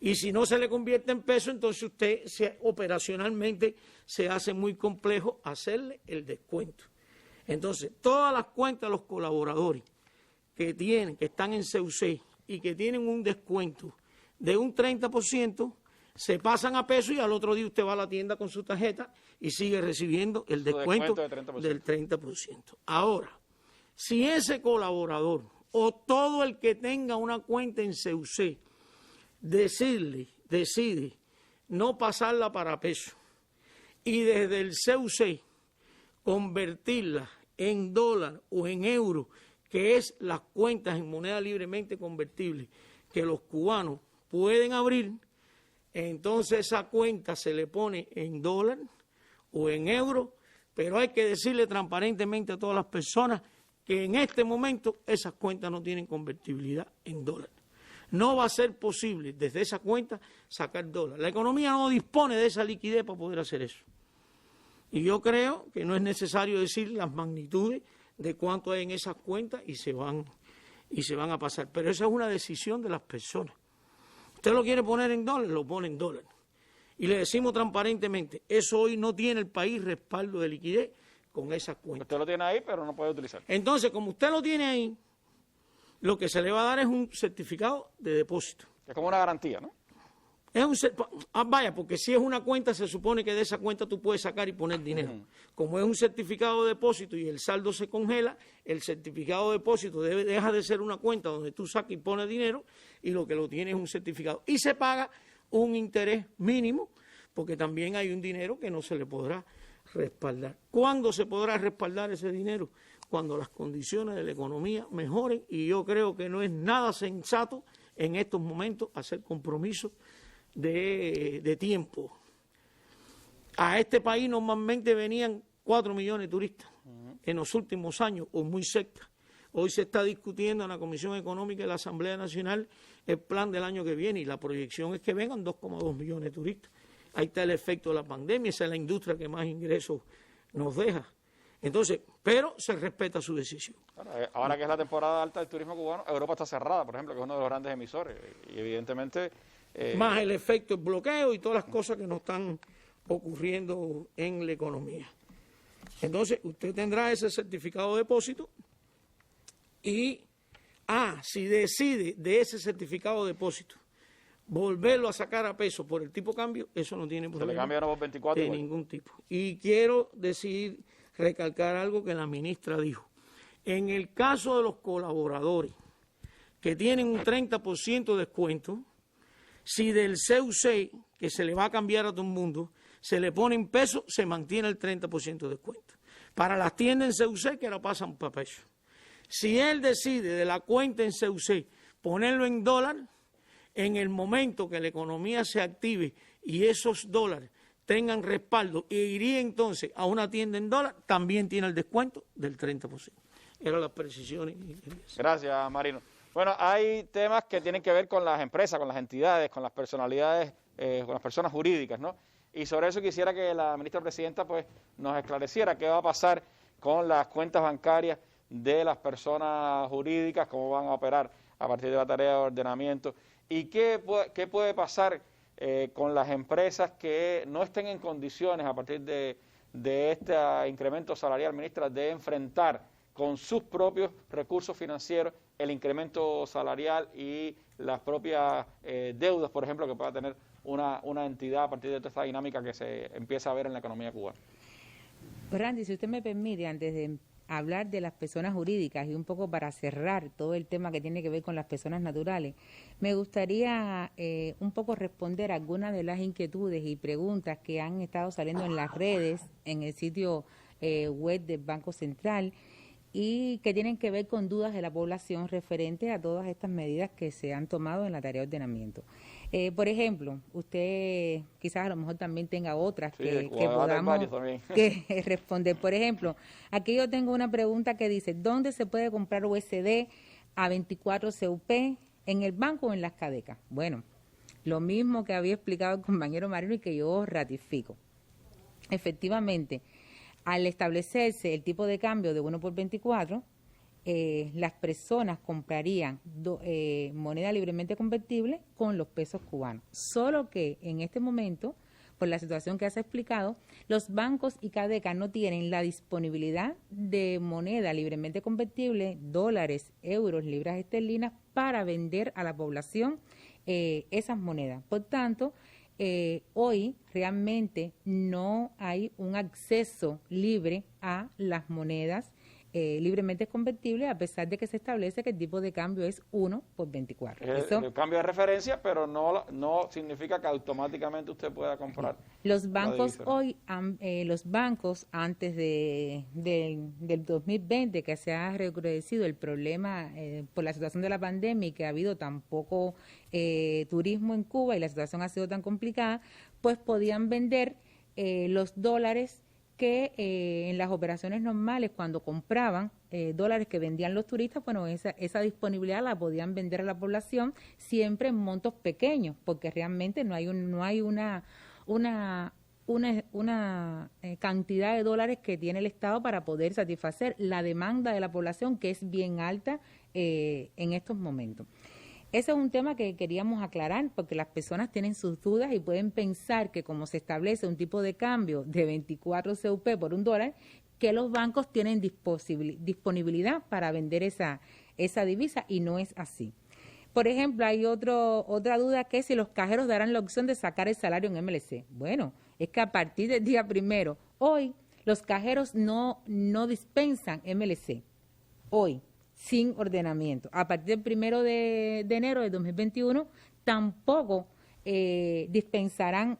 Y si no se le convierte en pesos, entonces usted operacionalmente se hace muy complejo hacerle el descuento. Entonces, todas las cuentas de los colaboradores que están en CUC y que tienen un descuento de un 30%, se pasan a pesos y al otro día usted va a la tienda con su tarjeta y sigue recibiendo el descuento del 30%. Ahora, si ese colaborador o todo el que tenga una cuenta en CUC decide no pasarla para pesos y desde el CUC convertirla en dólar o en euro, que es las cuentas en moneda libremente convertible que los cubanos pueden abrir, entonces esa cuenta se le pone en dólar o en euro, pero hay que decirle transparentemente a todas las personas que en este momento esas cuentas no tienen convertibilidad en dólar. No va a ser posible desde esa cuenta sacar dólar. La economía no dispone de esa liquidez para poder hacer eso. Y yo creo que no es necesario decir las magnitudes de cuánto hay en esas cuentas y se van y se van a pasar. Pero esa es una decisión de las personas. Usted lo quiere poner en dólares, lo pone en dólares. Y le decimos transparentemente, eso hoy no tiene el país respaldo de liquidez con esas cuentas. Usted lo tiene ahí, pero no puede utilizar. Entonces, como usted lo tiene ahí, lo que se le va a dar es un certificado de depósito. Es como una garantía, ¿no? Es vaya, porque si es una cuenta, se supone que de esa cuenta tú puedes sacar y poner dinero. Como es un certificado de depósito y el saldo se congela, el certificado de depósito deja de ser una cuenta donde tú sacas y pones dinero y lo que lo tiene es un certificado. Y se paga un interés mínimo, porque también hay un dinero que no se le podrá respaldar. ¿Cuándo se podrá respaldar ese dinero? Cuando las condiciones de la economía mejoren, y yo creo que no es nada sensato en estos momentos hacer compromisos de tiempo. A este país normalmente venían 4 millones de turistas en los últimos años, o muy cerca. Hoy se está discutiendo en la Comisión Económica de la Asamblea Nacional el plan del año que viene, y la proyección es que vengan 2,2 millones de turistas. Ahí está el efecto de la pandemia, esa es la industria que más ingresos nos deja. Entonces, pero se respeta su decisión. Bueno, ahora que es la temporada alta del turismo cubano, Europa está cerrada, por ejemplo, que es uno de los grandes emisores, y evidentemente... más el efecto del bloqueo y todas las cosas que nos están ocurriendo en la economía. Entonces, usted tendrá ese certificado de depósito y, si decide de ese certificado de depósito volverlo a sacar a peso por el tipo de cambio, eso no tiene problema. Se le cambia por 24 de ningún tipo. Y quiero recalcar algo que la ministra dijo. En el caso de los colaboradores que tienen un 30% de descuento, si del CUC, que se le va a cambiar a todo el mundo, se le pone en pesos, se mantiene el 30% de descuento. Para las tiendas en CUC, que la pasan para pesos. Si él decide de la cuenta en CUC ponerlo en dólar, en el momento que la economía se active y esos dólares tengan respaldo e iría entonces a una tienda en dólar, también tiene el descuento del 30%. Eran las precisiones. Gracias, Marino. Bueno, hay temas que tienen que ver con las empresas, con las entidades, con las personalidades, con las personas jurídicas, ¿no? Y sobre eso quisiera que la ministra presidenta pues nos esclareciera qué va a pasar con las cuentas bancarias de las personas jurídicas, cómo van a operar a partir de la tarea de ordenamiento y qué puede pasar con las empresas que no estén en condiciones a partir de este incremento salarial, ministra, de enfrentar con sus propios recursos financieros el incremento salarial y las propias deudas, por ejemplo, que pueda tener una entidad a partir de toda esta dinámica que se empieza a ver en la economía cubana. Randy, si usted me permite, antes de hablar de las personas jurídicas y un poco para cerrar todo el tema que tiene que ver con las personas naturales, me gustaría un poco responder algunas de las inquietudes y preguntas que han estado saliendo en las redes, en el sitio web del Banco Central, y que tienen que ver con dudas de la población referente a todas estas medidas que se han tomado en la tarea de ordenamiento. Por ejemplo, usted quizás a lo mejor también tenga otras que podamos que responder. Por ejemplo, aquí yo tengo una pregunta que dice, ¿dónde se puede comprar USD a 24 CUP? ¿En el banco o en las CADECA? Bueno, lo mismo que había explicado el compañero Marino y que yo ratifico. Efectivamente, al establecerse el tipo de cambio de 1 por 24, las personas comprarían moneda libremente convertible con los pesos cubanos. Solo que en este momento, por la situación que has explicado, los bancos y CADECA no tienen la disponibilidad de moneda libremente convertible, dólares, euros, libras esterlinas, para vender a la población esas monedas. Por tanto, hoy realmente no hay un acceso libre a las monedas libremente convertibles, a pesar de que se establece que el tipo de cambio es 1 por 24. El cambio de referencia, pero no significa que automáticamente usted pueda comprar. Los bancos hoy, los bancos antes del 2020, que se ha recrudecido el problema por la situación de la pandemia y que ha habido tan poco turismo en Cuba y la situación ha sido tan complicada, pues podían vender los dólares que en las operaciones normales, cuando compraban dólares que vendían los turistas, bueno, esa disponibilidad la podían vender a la población siempre en montos pequeños, porque realmente no hay una una cantidad de dólares que tiene el Estado para poder satisfacer la demanda de la población, que es bien alta en estos momentos. Ese es un tema que queríamos aclarar, porque las personas tienen sus dudas y pueden pensar que como se establece un tipo de cambio de 24 CUP por $1, que los bancos tienen disponibilidad para vender esa divisa, y no es así. Por ejemplo, hay otra duda, que es si los cajeros darán la opción de sacar el salario en MLC. Bueno, es que a partir del día 1, hoy, los cajeros no dispensan MLC. Hoy, sin ordenamiento. A partir del 1 de enero de 2021, tampoco dispensarán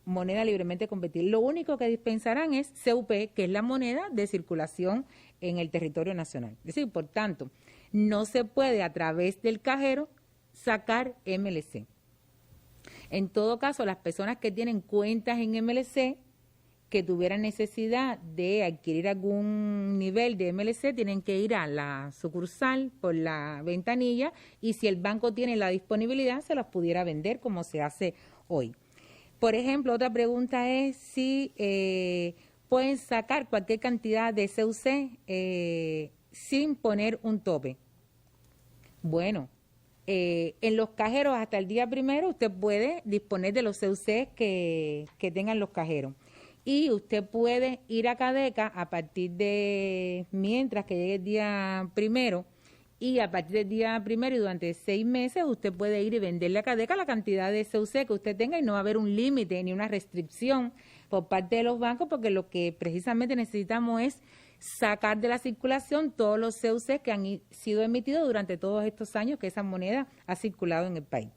moneda libremente convertible. Lo único que dispensarán es CUP, que es la moneda de circulación en el territorio nacional. Es decir, por tanto, no se puede a través del cajero sacar MLC. En todo caso, las personas que tienen cuentas en MLC, que tuvieran necesidad de adquirir algún nivel de MLC, tienen que ir a la sucursal por la ventanilla, y si el banco tiene la disponibilidad, se las pudiera vender como se hace hoy. Por ejemplo, otra pregunta es si pueden sacar cualquier cantidad de CUC sin poner un tope. Bueno, en los cajeros hasta el día 1 usted puede disponer de los CUC que tengan los cajeros. Y usted puede ir a Cadeca a partir de, mientras que llegue el día 1, y a partir del día 1 y durante 6 meses usted puede ir y venderle a Cadeca la cantidad de CUC que usted tenga, y no va a haber un límite ni una restricción por parte de los bancos, porque lo que precisamente necesitamos es sacar de la circulación todos los CUC que han sido emitidos durante todos estos años que esa moneda ha circulado en el país.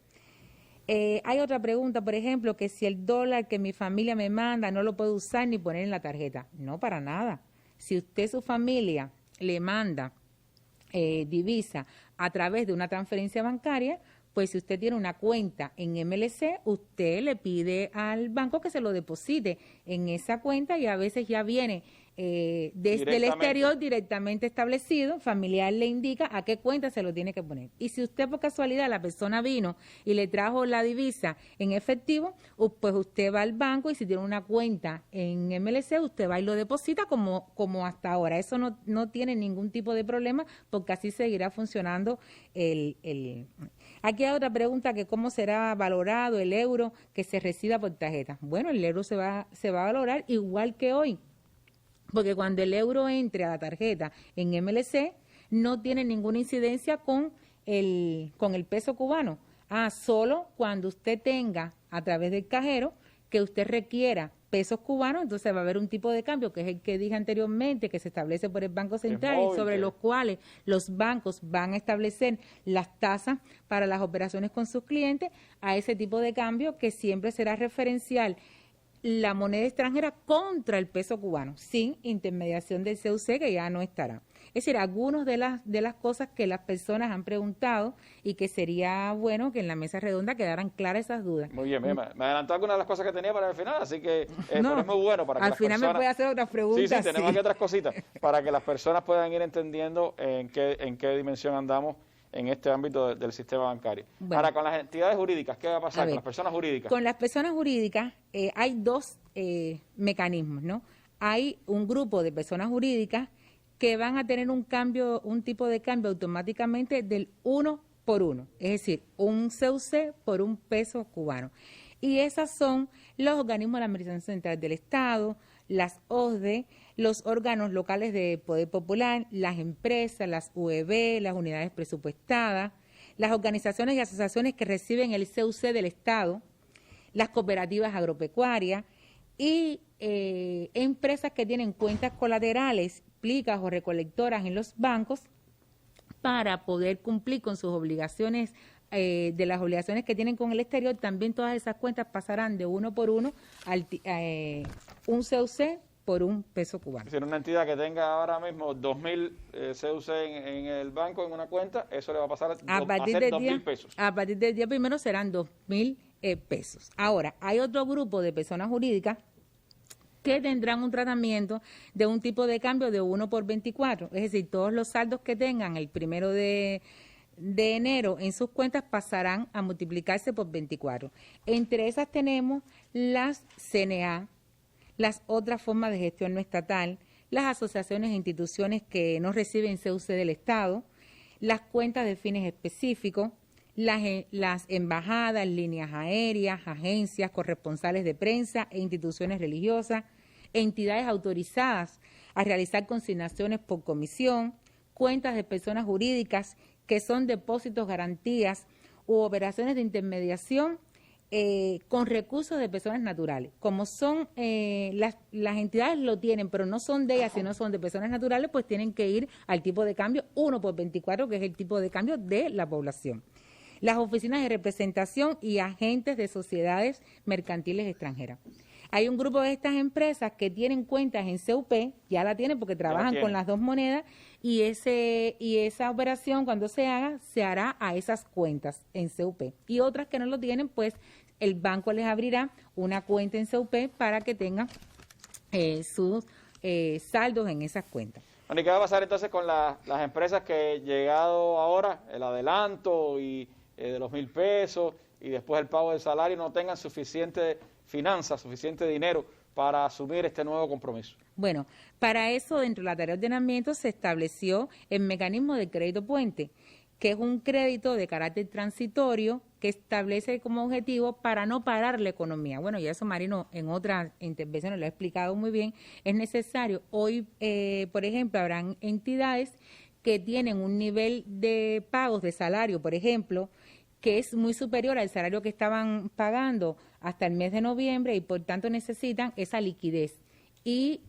Hay otra pregunta, por ejemplo, que si el dólar que mi familia me manda no lo puedo usar ni poner en la tarjeta. No, para nada. Si usted, su familia, le manda divisa a través de una transferencia bancaria, pues si usted tiene una cuenta en MLC, usted le pide al banco que se lo deposite en esa cuenta, y a veces ya viene desde el exterior directamente establecido, familiar le indica a qué cuenta se lo tiene que poner. Y si usted por casualidad, la persona vino y le trajo la divisa en efectivo, pues usted va al banco, y si tiene una cuenta en MLC, usted va y lo deposita como hasta ahora. Eso no tiene ningún tipo de problema, porque así seguirá funcionando Aquí hay otra pregunta, que cómo será valorado el euro que se reciba por tarjeta. Bueno, el euro se va a valorar igual que hoy, porque cuando el euro entre a la tarjeta en MLC, no tiene ninguna incidencia con el peso cubano. Solo cuando usted tenga a través del cajero que usted requiera pesos cubanos, entonces va a haber un tipo de cambio, que es el que dije anteriormente, que se establece por el Banco Central, y sobre los cuales los bancos van a establecer las tasas para las operaciones con sus clientes, a ese tipo de cambio que siempre será referencial la moneda extranjera contra el peso cubano, sin intermediación del CUC, que ya no estará. Es decir, algunas de las cosas que las personas han preguntado, y que sería bueno que en la mesa redonda quedaran claras esas dudas. Muy bien, me adelantó algunas de las cosas que tenía para el final, así que no, es muy bueno para que al final me puede hacer otras preguntas. Sí, tenemos aquí otras cositas para que las personas puedan ir entendiendo en qué dimensión andamos en este ámbito del sistema bancario. Bueno, ahora, con las entidades jurídicas, ¿qué va a pasar con las personas jurídicas? Con las personas jurídicas hay dos mecanismos, ¿no? Hay un grupo de personas jurídicas que van a tener un tipo de cambio automáticamente del 1 por 1, es decir, un CUC por un peso cubano. Y esas son los organismos de la Administración Central del Estado, las OSDE, los órganos locales de poder popular, las empresas, las UEB, las unidades presupuestadas, las organizaciones y asociaciones que reciben el CUC del Estado, las cooperativas agropecuarias y empresas que tienen cuentas colaterales, plicas o recolectoras en los bancos, para poder cumplir con sus obligaciones, de las obligaciones que tienen con el exterior. También todas esas cuentas pasarán de 1 por 1 un CUC por un peso cubano. Es decir, una entidad que tenga ahora mismo 2.000 CUC en el banco, en una cuenta, eso le va a pasar a ser 2.000 pesos. A partir del día 1 serán 2.000 pesos. Ahora, hay otro grupo de personas jurídicas que tendrán un tratamiento de un tipo de cambio de 1 por 24, es decir, todos los saldos que tengan el 1 de enero en sus cuentas pasarán a multiplicarse por 24. Entre esas tenemos las CNA, las otras formas de gestión no estatal, las asociaciones e instituciones que no reciben CUC del Estado, las cuentas de fines específicos, las embajadas, líneas aéreas, agencias, corresponsales de prensa e instituciones religiosas, entidades autorizadas a realizar consignaciones por comisión, cuentas de personas jurídicas que son depósitos, garantías u operaciones de intermediación con recursos de personas naturales. Como son, las entidades lo tienen, pero no son de ellas, sino son de personas naturales, pues tienen que ir al tipo de cambio 1 por 24, que es el tipo de cambio de la población. Las oficinas de representación y agentes de sociedades mercantiles extranjeras. Hay un grupo de estas empresas que tienen cuentas en CUP, ya la tienen porque trabajan con las dos monedas, y esa operación cuando se haga, se hará a esas cuentas en CUP. Y otras que no lo tienen, pues el banco les abrirá una cuenta en CUP para que tengan sus saldos en esas cuentas. Bueno, ¿y qué va a pasar entonces con las empresas que llegado ahora, el adelanto y de los 1.000 pesos y después el pago del salario, no tengan suficiente finanzas, suficiente dinero para asumir este nuevo compromiso? Bueno, para eso dentro de la tarea de ordenamiento se estableció el mecanismo de crédito puente, que es un crédito de carácter transitorio que establece como objetivo para no parar la economía. Bueno, y eso Marino en otras intervenciones lo ha explicado muy bien, es necesario. Hoy, por ejemplo, habrán entidades que tienen un nivel de pagos de salario, por ejemplo, que es muy superior al salario que estaban pagando hasta el mes de noviembre y por tanto necesitan esa liquidez. Y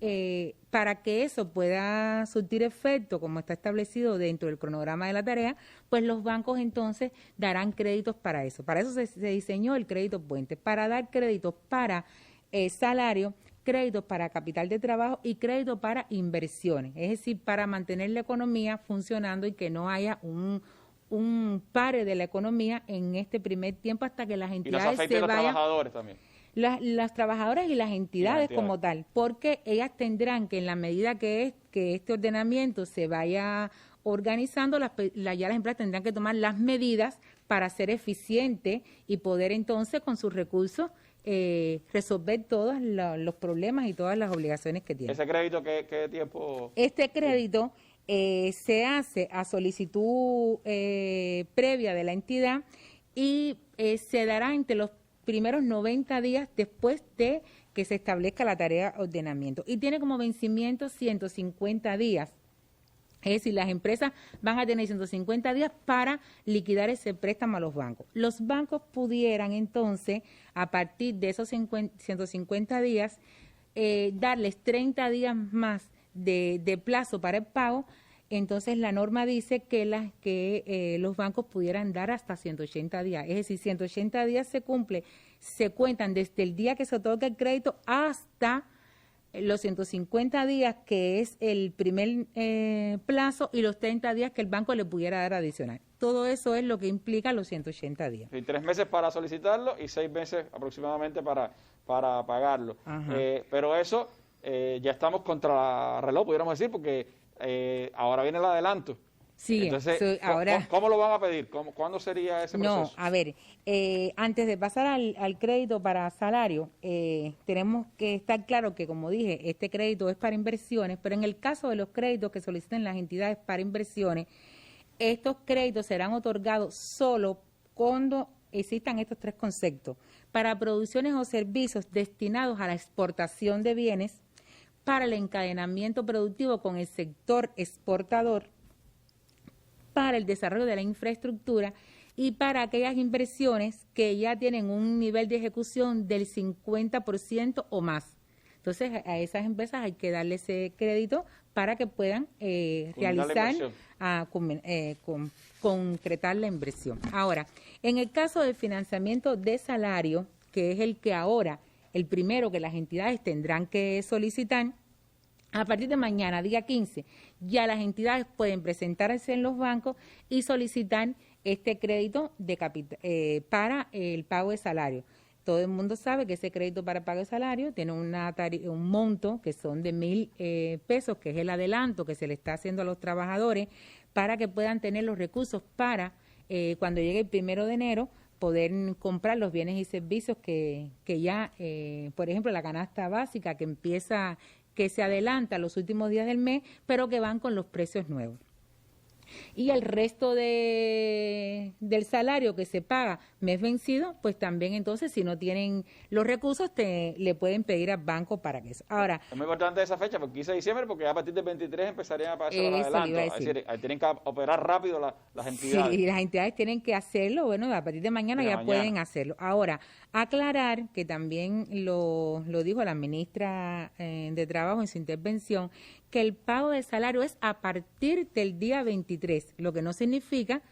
para que eso pueda surtir efecto, como está establecido dentro del cronograma de la tarea, pues los bancos entonces darán créditos para eso. Para eso se diseñó el crédito puente, para dar créditos para salario, créditos para capital de trabajo y créditos para inversiones. Es decir, para mantener la economía funcionando y que no haya un pare de la economía en este primer tiempo hasta que las entidades se vayan. Y los trabajadores también. Las trabajadoras y las entidades como tal, porque ellas tendrán que en la medida que este ordenamiento se vaya organizando, ya las empresas tendrán que tomar las medidas para ser eficientes y poder entonces con sus recursos resolver todos los problemas y todas las obligaciones que tienen. ¿Ese crédito qué tiempo? Este crédito se hace a solicitud previa de la entidad y se dará entre los primeros 90 días después de que se establezca la tarea de ordenamiento. Y tiene como vencimiento 150 días. Es decir, las empresas van a tener 150 días para liquidar ese préstamo a los bancos. Los bancos pudieran entonces, a partir de esos 150 días, darles 30 días más de plazo para el pago. Entonces la norma dice que los bancos pudieran dar hasta 180 días. Es decir, 180 días se cuentan desde el día que se otorga el crédito hasta los 150 días, que es el primer plazo, y los 30 días que el banco le pudiera dar adicional. Todo eso es lo que implica los 180 días. Y 3 meses para solicitarlo y 6 meses aproximadamente para pagarlo. Pero eso ya estamos contra reloj, pudiéramos decir, porque ahora viene el adelanto. Sí, entonces, ahora, ¿cómo lo van a pedir? ¿Cuándo sería ese proceso? No, a ver, antes de pasar al crédito para salario, tenemos que estar claro que, como dije, este crédito es para inversiones, pero en el caso de los créditos que soliciten las entidades para inversiones, estos créditos serán otorgados solo cuando existan estos 3 conceptos: para producciones o servicios destinados a la exportación de bienes, para el encadenamiento productivo con el sector exportador, para el desarrollo de la infraestructura y para aquellas inversiones que ya tienen un nivel de ejecución del 50% o más. Entonces, a esas empresas hay que darle ese crédito para que puedan realizar, concretar la inversión. Ahora, en el caso del financiamiento de salario, que es el que ahora, el primero que las entidades tendrán que solicitar, a partir de mañana, día 15, ya las entidades pueden presentarse en los bancos y solicitar este crédito para el pago de salario. todo el mundo sabe que ese crédito para pago de salario tiene un monto que son de 1.000 pesos, que es el adelanto que se le está haciendo a los trabajadores para que puedan tener los recursos para cuando llegue el 1 de enero poder comprar los bienes y servicios que ya, por ejemplo, la canasta básica que se adelanta los últimos días del mes, pero que van con los precios nuevos. Y el resto del salario que se paga mes vencido, pues también entonces si no tienen los recursos le pueden pedir al banco para que eso. Ahora, es muy importante esa fecha, porque 15 de diciembre, porque a partir del 23 empezarían a pagar los adelantos. Es decir, tienen que operar rápido las entidades. Sí, y las entidades tienen que hacerlo, bueno, a partir de mañana pueden hacerlo. Ahora, aclarar que también lo dijo la ministra de Trabajo en su intervención, que el pago de salario es a partir del día 23, lo que no significa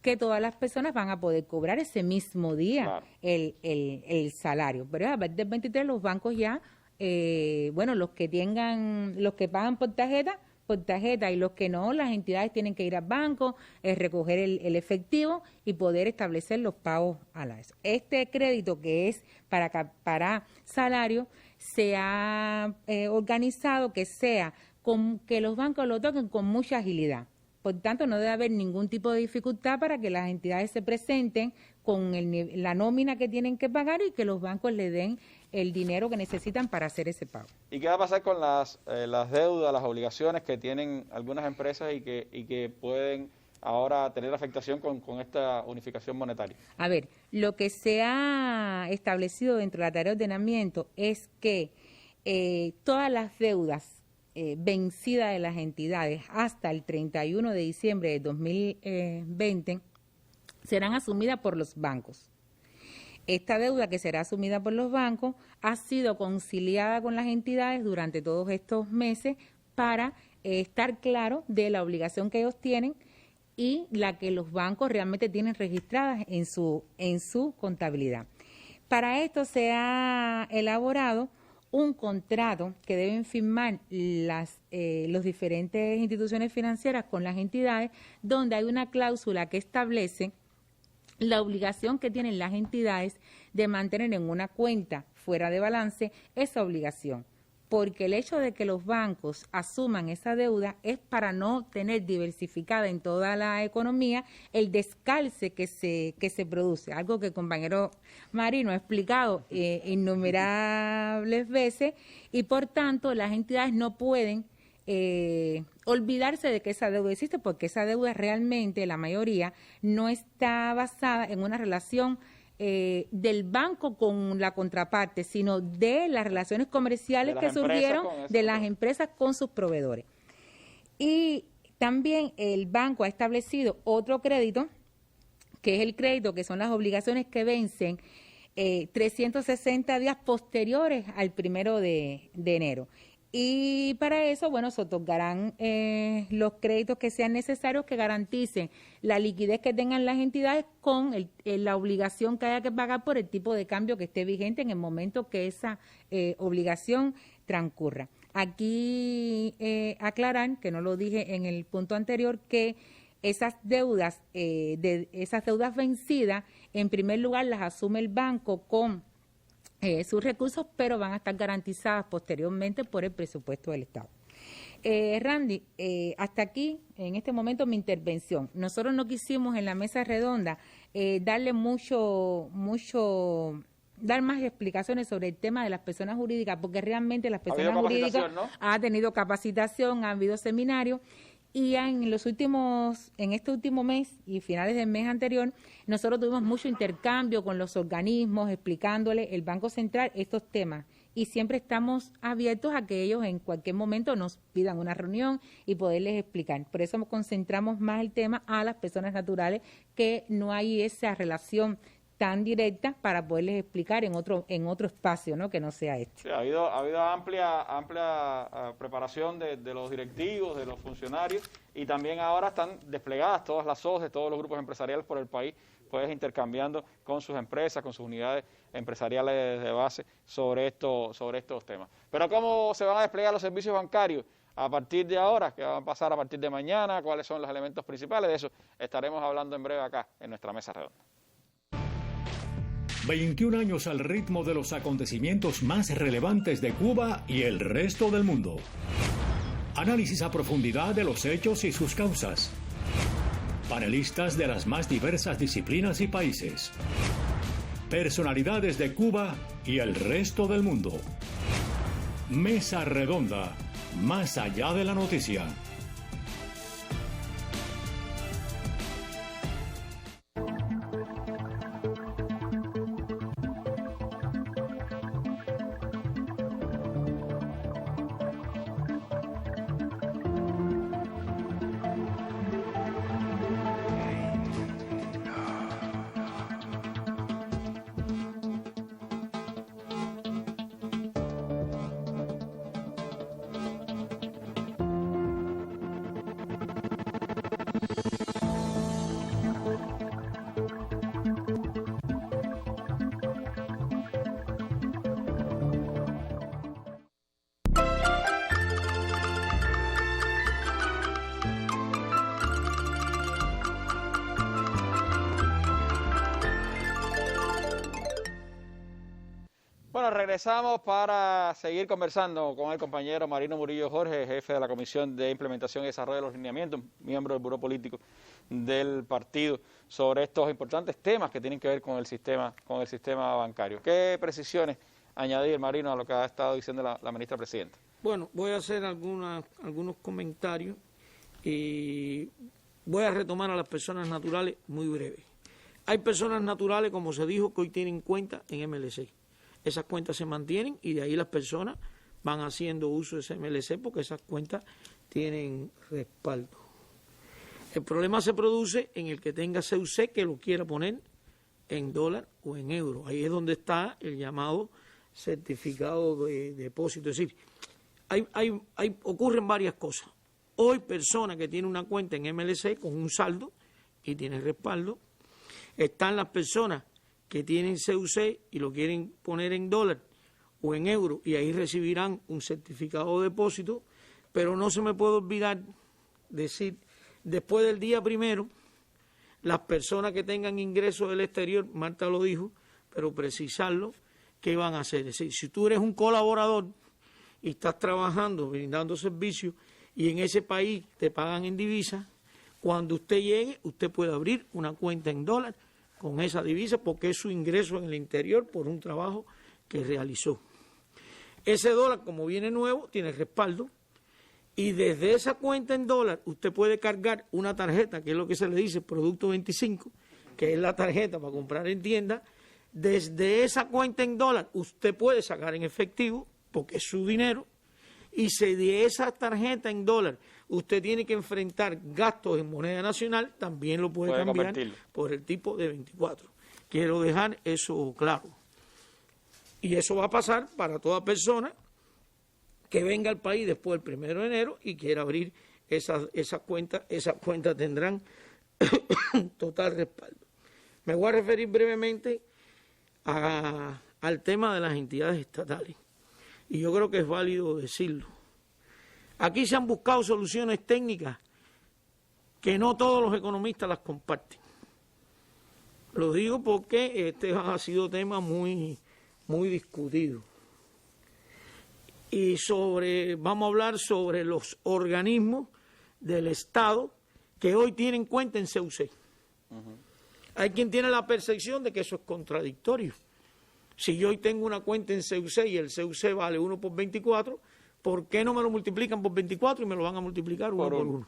que todas las personas van a poder cobrar ese mismo día el salario. Pero a partir del 23 los bancos ya, los que pagan por tarjeta y los que no, las entidades tienen que ir al banco, recoger el efectivo y poder establecer los pagos a la vez. Este crédito que es para salario se ha organizado que sea que los bancos lo toquen con mucha agilidad. Por tanto, no debe haber ningún tipo de dificultad para que las entidades se presenten con la nómina que tienen que pagar y que los bancos le den el dinero que necesitan para hacer ese pago. ¿Y qué va a pasar con las deudas, las obligaciones que tienen algunas empresas y que pueden ahora tener afectación con esta unificación monetaria? A ver, lo que se ha establecido dentro de la tarea de ordenamiento es que todas las deudas vencida de las entidades hasta el 31 de diciembre de 2020 serán asumidas por los bancos. Esta deuda que será asumida por los bancos ha sido conciliada con las entidades durante todos estos meses para estar claro de la obligación que ellos tienen y la que los bancos realmente tienen registradas en su contabilidad. Para esto se ha elaborado un contrato que deben firmar las diferentes instituciones financieras con las entidades, donde hay una cláusula que establece la obligación que tienen las entidades de mantener en una cuenta fuera de balance esa obligación, porque el hecho de que los bancos asuman esa deuda es para no tener diversificada en toda la economía el descalce que se produce, algo que el compañero Marino ha explicado innumerables veces, y por tanto las entidades no pueden olvidarse de que esa deuda existe, porque esa deuda realmente, la mayoría, no está basada en una relación del banco con la contraparte, sino de las relaciones comerciales que surgieron de las empresas con sus proveedores. Y también el banco ha establecido otro crédito, que es el crédito que son las obligaciones que vencen 360 días posteriores al 1 de enero. Y para eso, bueno, se otorgarán los créditos que sean necesarios que garanticen la liquidez que tengan las entidades con la obligación que haya que pagar por el tipo de cambio que esté vigente en el momento que esa obligación transcurra. Aquí aclarar, que no lo dije en el punto anterior, que esas deudas vencidas, en primer lugar las asume el banco con sus recursos, pero van a estar garantizadas posteriormente por el presupuesto del Estado. Randy, hasta aquí, en este momento, mi intervención. Nosotros no quisimos en la mesa redonda dar más explicaciones sobre el tema de las personas jurídicas, porque realmente las personas jurídicas han tenido capacitación, han habido seminarios, y en este último mes y finales del mes anterior, nosotros tuvimos mucho intercambio con los organismos, explicándole el Banco Central estos temas. Y siempre estamos abiertos a que ellos en cualquier momento nos pidan una reunión y poderles explicar. Por eso concentramos más el tema a las personas naturales, que no hay esa relación tan directa para poderles explicar en otro espacio, ¿no?, que no sea este. Sí, ha habido amplia preparación de los directivos, de los funcionarios, y también ahora están desplegadas todas las OCDE, todos los grupos empresariales por el país, pues intercambiando con sus empresas, con sus unidades empresariales de base sobre estos temas. Pero ¿cómo se van a desplegar los servicios bancarios a partir de ahora? ¿Qué va a pasar a partir de mañana? ¿Cuáles son los elementos principales? De eso estaremos hablando en breve acá en nuestra mesa redonda. 21 años al ritmo de los acontecimientos más relevantes de Cuba y el resto del mundo. Análisis a profundidad de los hechos y sus causas. Panelistas de las más diversas disciplinas y países. Personalidades de Cuba y el resto del mundo. Mesa Redonda, más allá de la noticia. Bueno, regresamos para seguir conversando con el compañero Marino Murillo Jorge, jefe de la Comisión de Implementación y Desarrollo de los Lineamientos, miembro del Buró Político del partido, sobre estos importantes temas que tienen que ver con el sistema bancario. ¿Qué precisiones añadir, Marino, a lo que ha estado diciendo la ministra Presidenta? Bueno, voy a hacer algunos comentarios y voy a retomar a las personas naturales muy breve. Hay personas naturales, como se dijo, que hoy tienen cuenta en MLC. Esas cuentas se mantienen y de ahí las personas van haciendo uso de ese MLC porque esas cuentas tienen respaldo. El problema se produce en el que tenga CUC que lo quiera poner en dólar o en euro. Ahí es donde está el llamado certificado de depósito. Es decir, ocurren varias cosas. Hoy persona que tiene una cuenta en MLC con un saldo y tiene respaldo. Están las personas que tienen CUC y lo quieren poner en dólar o en euro y ahí recibirán un certificado de depósito, pero no se me puede olvidar decir, después del día 1, las personas que tengan ingresos del exterior, Marta lo dijo, pero precisarlo, ¿qué van a hacer? Es decir, si tú eres un colaborador y estás trabajando, brindando servicios y en ese país te pagan en divisa, cuando usted llegue, usted puede abrir una cuenta en dólar con esa divisa porque es su ingreso en el interior por un trabajo que realizó. Ese dólar, como viene nuevo, tiene respaldo y desde esa cuenta en dólar usted puede cargar una tarjeta, que es lo que se le dice Producto 25, que es la tarjeta para comprar en tienda. Desde esa cuenta en dólar usted puede sacar en efectivo porque es su dinero y si de esa tarjeta en dólar usted tiene que enfrentar gastos en moneda nacional, también lo puede cambiar por el tipo de 24. Quiero dejar eso claro. Y eso va a pasar para toda persona que venga al país después del 1 de enero y quiera abrir esa cuenta. Esas cuentas tendrán total respaldo. Me voy a referir brevemente al tema de las entidades estatales. Y yo creo que es válido decirlo. Aquí se han buscado soluciones técnicas que no todos los economistas las comparten. Lo digo porque este ha sido tema muy discutido. Y vamos a hablar sobre los organismos del Estado que hoy tienen cuenta en CUC. Hay quien tiene la percepción de que eso es contradictorio. Si yo hoy tengo una cuenta en CUC y el CUC vale 1 por 24, ¿por qué no me lo multiplican por 24 y me lo van a multiplicar 1 por 1?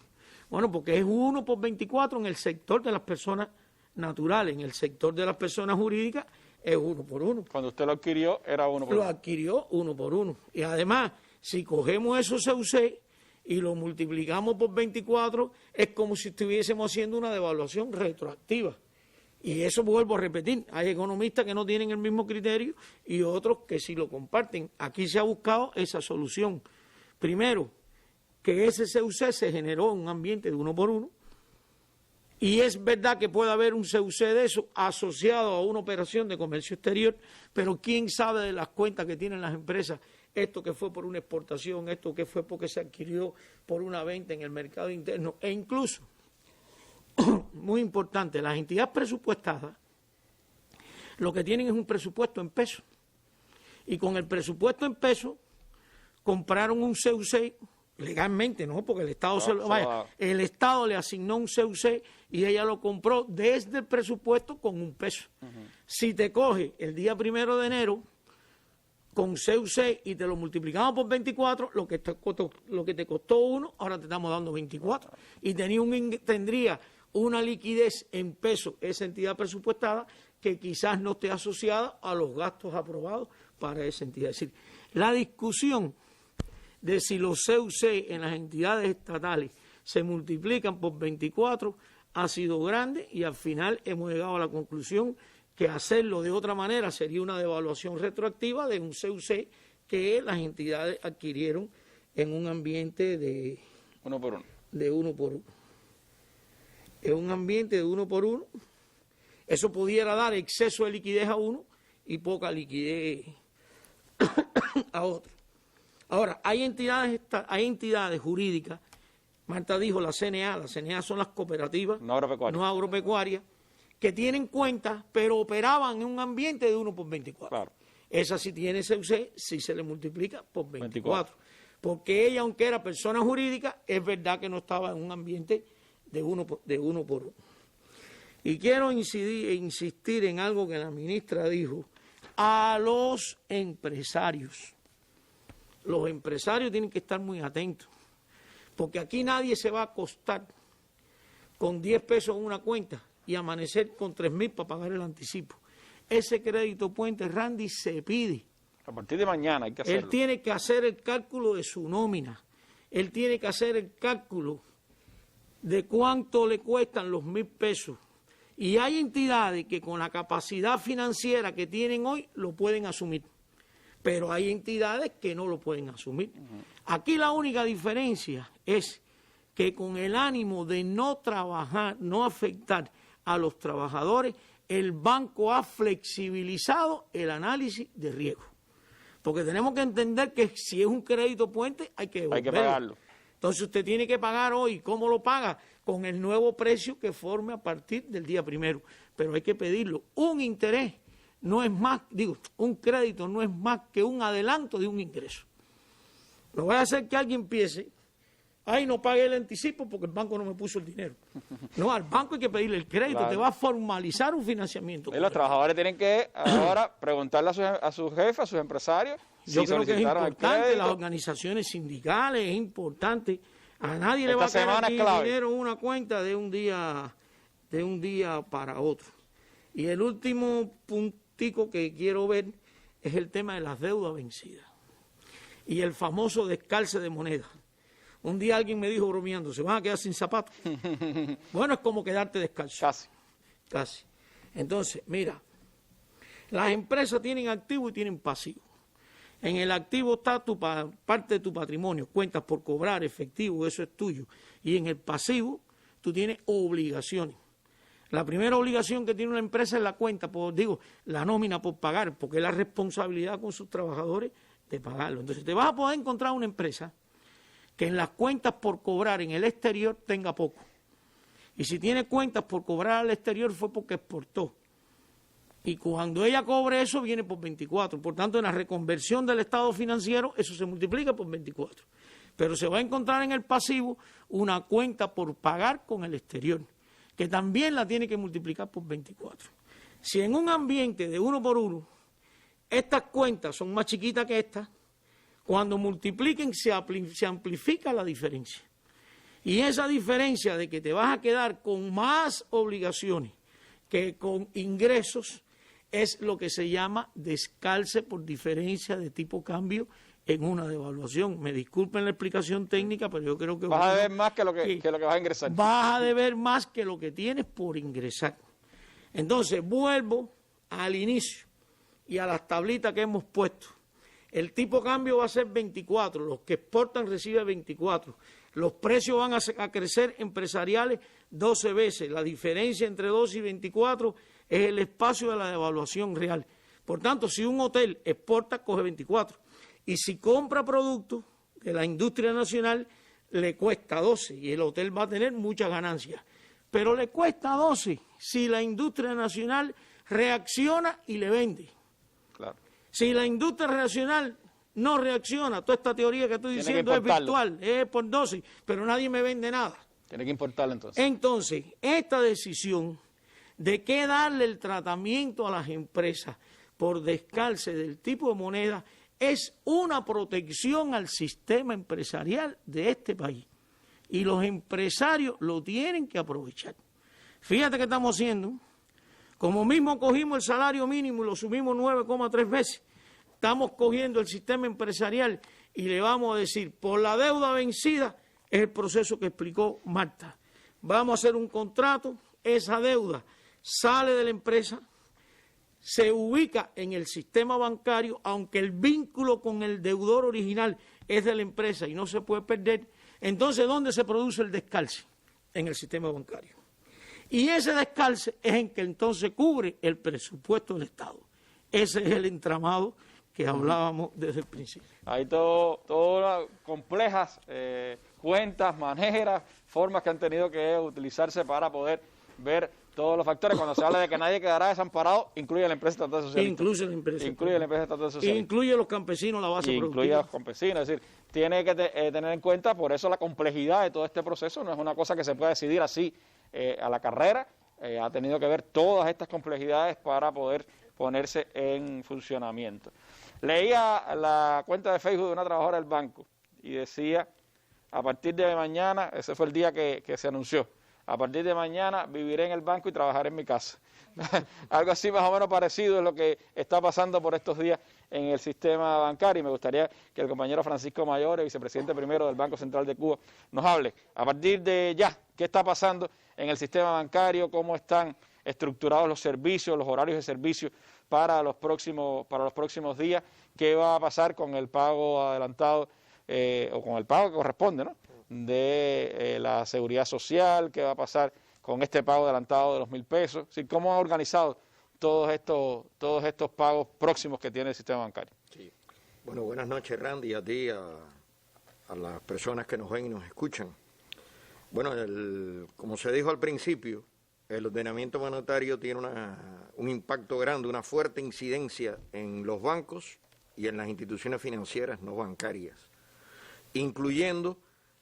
Bueno, porque es 1 por 24 en el sector de las personas naturales, en el sector de las personas jurídicas es 1 por 1. Cuando usted lo adquirió era 1 por 1. Lo adquirió 1 por 1. Y además, si cogemos esos CUC y lo multiplicamos por 24, es como si estuviésemos haciendo una devaluación retroactiva. Y eso vuelvo a repetir, hay economistas que no tienen el mismo criterio y otros que sí lo comparten. Aquí se ha buscado esa solución. Primero, que ese CUC se generó en un ambiente de 1 por 1 y es verdad que puede haber un CUC de eso asociado a una operación de comercio exterior, pero quién sabe de las cuentas que tienen las empresas, esto que fue por una exportación, esto que fue porque se adquirió por una venta en el mercado interno e incluso muy importante, las entidades presupuestadas lo que tienen es un presupuesto en pesos. Y con el presupuesto en pesos compraron un CUC legalmente, ¿no? Porque el Estado, el Estado le asignó un CUC y ella lo compró desde el presupuesto con un peso. Si te coge el día 1 de enero con CUC y te lo multiplicamos por 24, lo que te costó 1, ahora te estamos dando 24. Y tendría una liquidez en pesos esa entidad presupuestada que quizás no esté asociada a los gastos aprobados para esa entidad. Es decir, la discusión de si los CUC en las entidades estatales se multiplican por 24 ha sido grande y al final hemos llegado a la conclusión que hacerlo de otra manera sería una devaluación retroactiva de un CUC que las entidades adquirieron en un ambiente de uno por uno. De uno por uno. En un ambiente de uno por uno, eso pudiera dar exceso de liquidez a uno y poca liquidez a otro. Ahora, hay entidades jurídicas, Marta dijo la CNA son las cooperativas no agropecuarias, que tienen cuentas, pero operaban en un ambiente de 1 por 24. Claro. Esa sí tiene CUC, si se le multiplica por 24. Porque ella, aunque era persona jurídica, es verdad que no estaba en un ambiente de uno por uno. Y quiero insistir en algo que la ministra dijo, a los empresarios. Los empresarios tienen que estar muy atentos, porque aquí nadie se va a acostar con 10 pesos en una cuenta y amanecer con 3.000 para pagar el anticipo. Ese crédito puente, Randy, se pide. A partir de mañana hay que hacerlo. Él tiene que hacer el cálculo de su nómina. Él tiene que hacer el cálculo de cuánto le cuestan los 1.000 pesos. Y hay entidades que con la capacidad financiera que tienen hoy lo pueden asumir. Pero hay entidades que no lo pueden asumir. Aquí la única diferencia es que con el ánimo de no trabajar, no afectar a los trabajadores, el banco ha flexibilizado el análisis de riesgo. Porque tenemos que entender que si es un crédito puente hay que devolverlo. Hay que pagarlo. Entonces usted tiene que pagar hoy. ¿Cómo lo paga? Con el nuevo precio que forme a partir del día 1. Pero hay que pedirlo. Un interés no es más, un crédito no es más que un adelanto de un ingreso. No voy a hacer que alguien empiece, no pagué el anticipo porque el banco no me puso el dinero. No, al banco hay que pedirle el crédito, claro. Te va a formalizar un financiamiento. Y los trabajadores tienen que ahora preguntarle a sus jefes, a sus empresarios. Yo creo que es importante, las organizaciones sindicales, es importante. A nadie le va a caer dinero en una cuenta de un día para otro. Y el último puntico que quiero ver es el tema de las deudas vencidas y el famoso descalce de moneda. Un día alguien me dijo bromeando, ¿se van a quedar sin zapatos? Bueno, es como quedarte descalzo. Casi. Entonces, mira, las empresas tienen activo y tienen pasivo. En el activo está parte de tu patrimonio, cuentas por cobrar, efectivo, eso es tuyo. Y en el pasivo tú tienes obligaciones. La primera obligación que tiene una empresa es la cuenta, la nómina por pagar, porque es la responsabilidad con sus trabajadores de pagarlo. Entonces te vas a poder encontrar una empresa que en las cuentas por cobrar en el exterior tenga poco. Y si tiene cuentas por cobrar al exterior fue porque exportó. Y cuando ella cobre eso viene por 24. Por tanto, en la reconversión del estado financiero eso se multiplica por 24. Pero se va a encontrar en el pasivo una cuenta por pagar con el exterior, que también la tiene que multiplicar por 24. Si en un ambiente de 1 por 1, estas cuentas son más chiquitas que estas, cuando multipliquen se amplifica la diferencia. Y esa diferencia de que te vas a quedar con más obligaciones que con ingresos es lo que se llama descalce por diferencia de tipo cambio en una devaluación. Me disculpen la explicación técnica, pero yo creo que... Vas a deber más que lo que vas a ingresar. Vas a deber más que lo que tienes por ingresar. Entonces, vuelvo al inicio y a las tablitas que hemos puesto. El tipo cambio va a ser 24, los que exportan reciben 24. Los precios van a crecer empresariales 12 veces. La diferencia entre 12 y 24 es el espacio de la devaluación real. Por tanto, si un hotel exporta, coge 24. Y si compra productos que la industria nacional le cuesta 12 y el hotel va a tener muchas ganancias. Pero le cuesta 12 si la industria nacional reacciona y le vende. Claro. Si la industria nacional no reacciona, toda esta teoría que estoy diciendo es virtual, es por dosis, pero nadie me vende nada. Tiene que importarlo entonces. Entonces, esta decisión de qué darle el tratamiento a las empresas por descalce del tipo de moneda es una protección al sistema empresarial de este país. Y los empresarios lo tienen que aprovechar. Fíjate que estamos haciendo, como mismo cogimos el salario mínimo y lo subimos 9,3 veces, estamos cogiendo el sistema empresarial y le vamos a decir, por la deuda vencida, es el proceso que explicó Marta. Vamos a hacer un contrato, esa deuda sale de la empresa, se ubica en el sistema bancario, aunque el vínculo con el deudor original es de la empresa y no se puede perder. Entonces, ¿dónde se produce el descalce? En el sistema bancario. Y ese descalce es en que entonces cubre el presupuesto del Estado. Ese es el entramado que hablábamos desde el principio. Hay todas complejas cuentas, maneras, formas que han tenido que utilizarse para poder ver todos los factores. Cuando se habla de que nadie quedará desamparado, incluye a la empresa estatal socialista. Incluye la empresa. Incluye a la empresa estatal socialista. Incluye a los campesinos, la base productiva. Incluye a los campesinos. Es decir, tiene que tener en cuenta, por eso la complejidad de todo este proceso no es una cosa que se pueda decidir así a la carrera. Ha tenido que ver todas estas complejidades para poder ponerse en funcionamiento. Leía la cuenta de Facebook de una trabajadora del banco y decía, a partir de mañana, ese fue el día que se anunció, a partir de mañana viviré en el banco y trabajaré en mi casa. Algo así más o menos parecido es lo que está pasando por estos días en el sistema bancario. Y me gustaría que el compañero Francisco Mayores, vicepresidente primero del Banco Central de Cuba, nos hable a partir de ya qué está pasando en el sistema bancario, cómo están estructurados los servicios, los horarios de servicio para los próximos días, qué va a pasar con el pago adelantado o con el pago que corresponde, ¿no?, de la seguridad social, qué va a pasar con este pago adelantado de los 1.000 pesos, ¿sí? ¿Cómo ha organizado todos estos pagos próximos que tiene el sistema bancario? Sí. Bueno, buenas noches, Randy, a ti, a las personas que nos ven y nos escuchan. Bueno, como se dijo al principio, el ordenamiento monetario tiene un impacto grande, una fuerte incidencia en los bancos y en las instituciones financieras no bancarias, incluyendo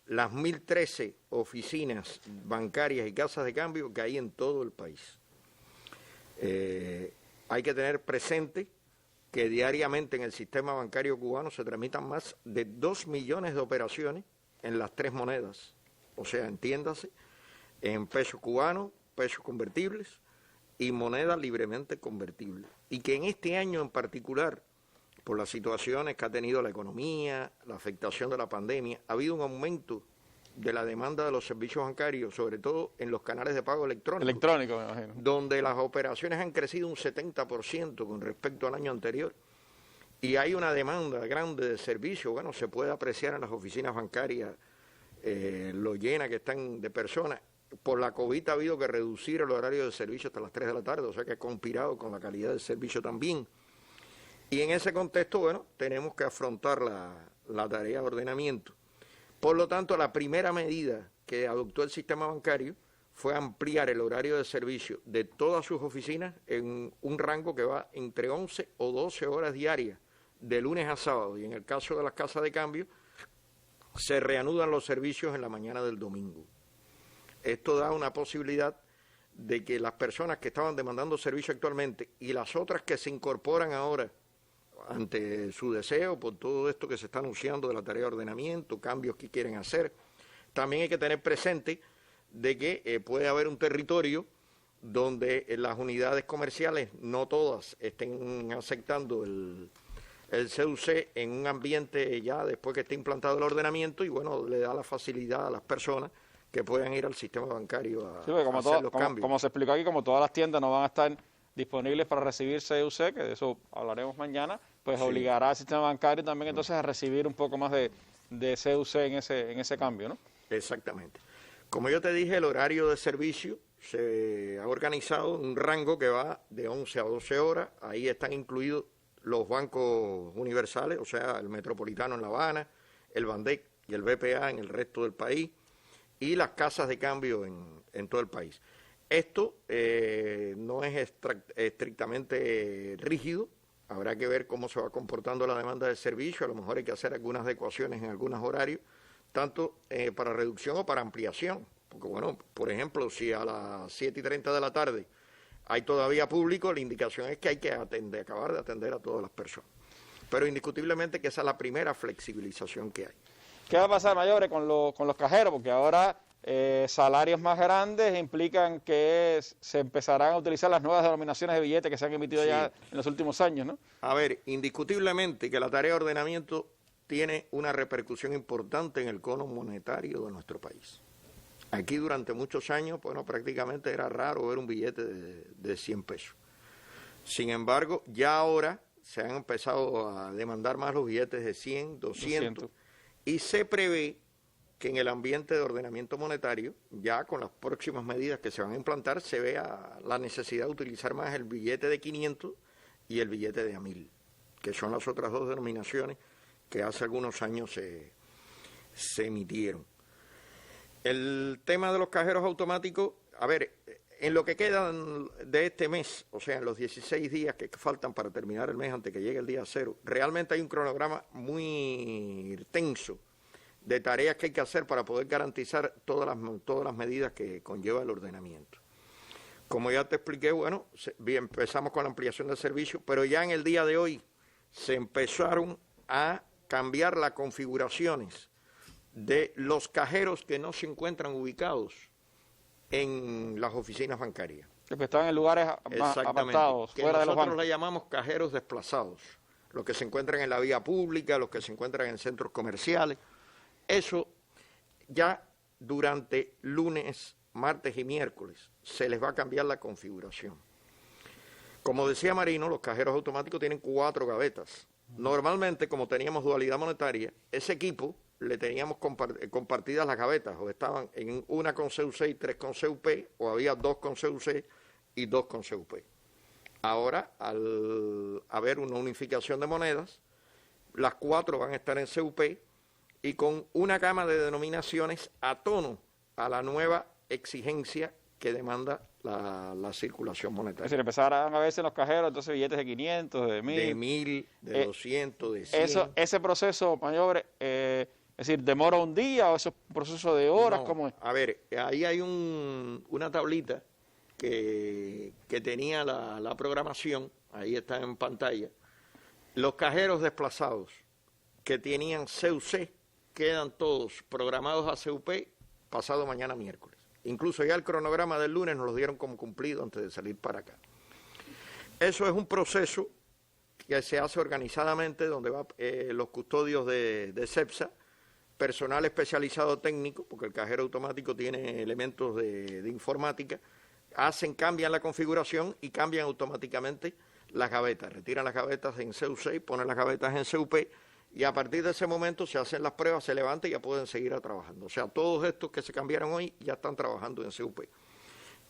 las 1.013 oficinas bancarias y casas de cambio que hay en todo el país. Hay que tener presente que diariamente en el sistema bancario cubano se tramitan más de 2 millones de operaciones en las 3 monedas, o sea, entiéndase, en pesos cubanos, pesos convertibles y moneda libremente convertible. Y que en este año en particular, por las situaciones que ha tenido la economía, la afectación de la pandemia, ha habido un aumento de la demanda de los servicios bancarios, sobre todo en los canales de pago electrónico. Electrónico, me imagino. Donde las operaciones han crecido un 70% con respecto al año anterior. Y hay una demanda grande de servicios. Bueno, se puede apreciar en las oficinas bancarias lo llena que están de personas. Por la COVID ha habido que reducir el horario de servicio hasta las 3 de la tarde, o sea que ha conspirado con la calidad del servicio también. Y en ese contexto, bueno, tenemos que afrontar la tarea de ordenamiento. Por lo tanto, la primera medida que adoptó el sistema bancario fue ampliar el horario de servicio de todas sus oficinas en un rango que va entre 11 o 12 horas diarias, de lunes a sábado. Y en el caso de las casas de cambio, se reanudan los servicios en la mañana del domingo. Esto da una posibilidad de que las personas que estaban demandando servicio actualmente y las otras que se incorporan ahora ante su deseo por todo esto que se está anunciando de la tarea de ordenamiento, cambios que quieren hacer, también hay que tener presente de que puede haber un territorio donde las unidades comerciales, no todas, estén aceptando el CUC en un ambiente ya después que esté implantado el ordenamiento y bueno, le da la facilidad a las personas que puedan ir al sistema bancario a hacer los cambios. Como se explicó aquí, como todas las tiendas no van a estar disponibles para recibir CUC, que de eso hablaremos mañana, pues sí, obligará al sistema bancario también entonces a recibir un poco más de CUC en ese cambio, ¿no? Exactamente. Como yo te dije, el horario de servicio se ha organizado en un rango que va de 11 a 12 horas. Ahí están incluidos los bancos universales, o sea, el Metropolitano en La Habana, el Bandec y el BPA en el resto del país, y las casas de cambio en todo el país. Esto no es estrictamente rígido, habrá que ver cómo se va comportando la demanda del servicio, a lo mejor hay que hacer algunas adecuaciones en algunos horarios, tanto para reducción o para ampliación, porque bueno, por ejemplo, si a las 7:30 de la tarde hay todavía público, la indicación es que hay que acabar de atender a todas las personas. Pero indiscutiblemente que esa es la primera flexibilización que hay. ¿Qué va a pasar, mayores, con los cajeros? Porque ahora salarios más grandes implican que se empezarán a utilizar las nuevas denominaciones de billetes que se han emitido ya en los últimos años, ¿no? A ver, indiscutiblemente que la tarea de ordenamiento tiene una repercusión importante en el cono monetario de nuestro país. Aquí durante muchos años, bueno, prácticamente era raro ver un billete de 100 pesos. Sin embargo, ya ahora se han empezado a demandar más los billetes de 100, 200. Y se prevé que en el ambiente de ordenamiento monetario, ya con las próximas medidas que se van a implantar, se vea la necesidad de utilizar más el billete de 500 y el billete de a 1000, que son las otras dos denominaciones que hace algunos años se emitieron. El tema de los cajeros automáticos, a ver, en lo que quedan de este mes, o sea, en los 16 días que faltan para terminar el mes antes que llegue el día 0, realmente hay un cronograma muy tenso de tareas que hay que hacer para poder garantizar todas las medidas que conlleva el ordenamiento. Como ya te expliqué, bueno, empezamos con la ampliación del servicio, pero ya en el día de hoy se empezaron a cambiar las configuraciones de los cajeros que no se encuentran ubicados en las oficinas bancarias. Los que están en lugares apartados, fuera de los bancos. Nosotros le llamamos cajeros desplazados, los que se encuentran en la vía pública, los que se encuentran en centros comerciales. Eso ya durante lunes, martes y miércoles se les va a cambiar la configuración. Como decía Marino, los cajeros automáticos tienen 4 gavetas. Normalmente, como teníamos dualidad monetaria, ese equipo le teníamos compartidas las gavetas, o estaban en una con CUC y 3 con CUP, o había 2 con CUC y 2 con CUP. Ahora, al haber una unificación de monedas, las 4 van a estar en CUP y con una gama de denominaciones a tono a la nueva exigencia que demanda la circulación monetaria. Es decir, empezarán a verse en los cajeros entonces billetes de 500, de 1000. De 1000, de 200, de 100. Ese proceso, mayores, es decir, ¿demora un día o es un proceso de horas? No, ¿cómo es? A ver, ahí hay una tablita que tenía la programación, ahí está en pantalla. Los cajeros desplazados que tenían CUC quedan todos programados a CUP pasado mañana miércoles. Incluso ya el cronograma del lunes nos lo dieron como cumplido antes de salir para acá. Eso es un proceso que se hace organizadamente, donde van los custodios de CEPSA, personal especializado técnico, porque el cajero automático tiene elementos de informática, cambian la configuración y cambian automáticamente las gavetas. Retiran las gavetas en CUC, ponen las gavetas en CUP, y a partir de ese momento se hacen las pruebas, se levanta y ya pueden seguir trabajando. O sea, todos estos que se cambiaron hoy ya están trabajando en CUP.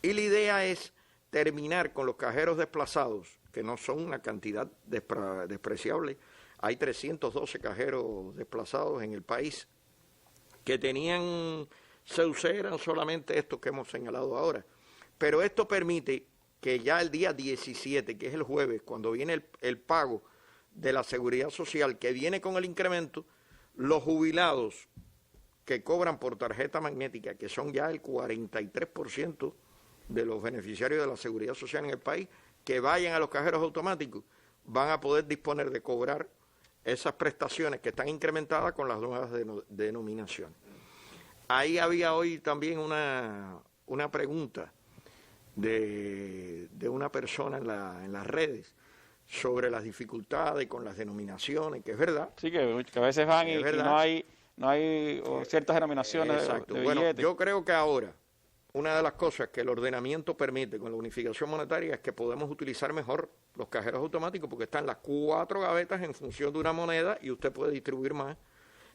Y la idea es terminar con los cajeros desplazados, que no son una cantidad despreciable. Hay 312 cajeros desplazados en el país que tenían CUC, eran solamente estos que hemos señalado ahora. Pero esto permite que ya el día 17, que es el jueves, cuando viene el pago de la Seguridad Social, que viene con el incremento, los jubilados que cobran por tarjeta magnética, que son ya el 43% de los beneficiarios de la Seguridad Social en el país, que vayan a los cajeros automáticos, van a poder disponer de cobrar esas prestaciones que están incrementadas con las nuevas denominaciones. Ahí había hoy también una pregunta de una persona en las redes sobre las dificultades con las denominaciones, que es verdad. Sí, que a veces van y no hay ciertas denominaciones. Exacto. de Bueno, billetes. yo creo que ahora una de las cosas que el ordenamiento permite con la unificación monetaria es que podemos utilizar mejor los cajeros automáticos, porque están las 4 gavetas en función de una moneda y usted puede distribuir más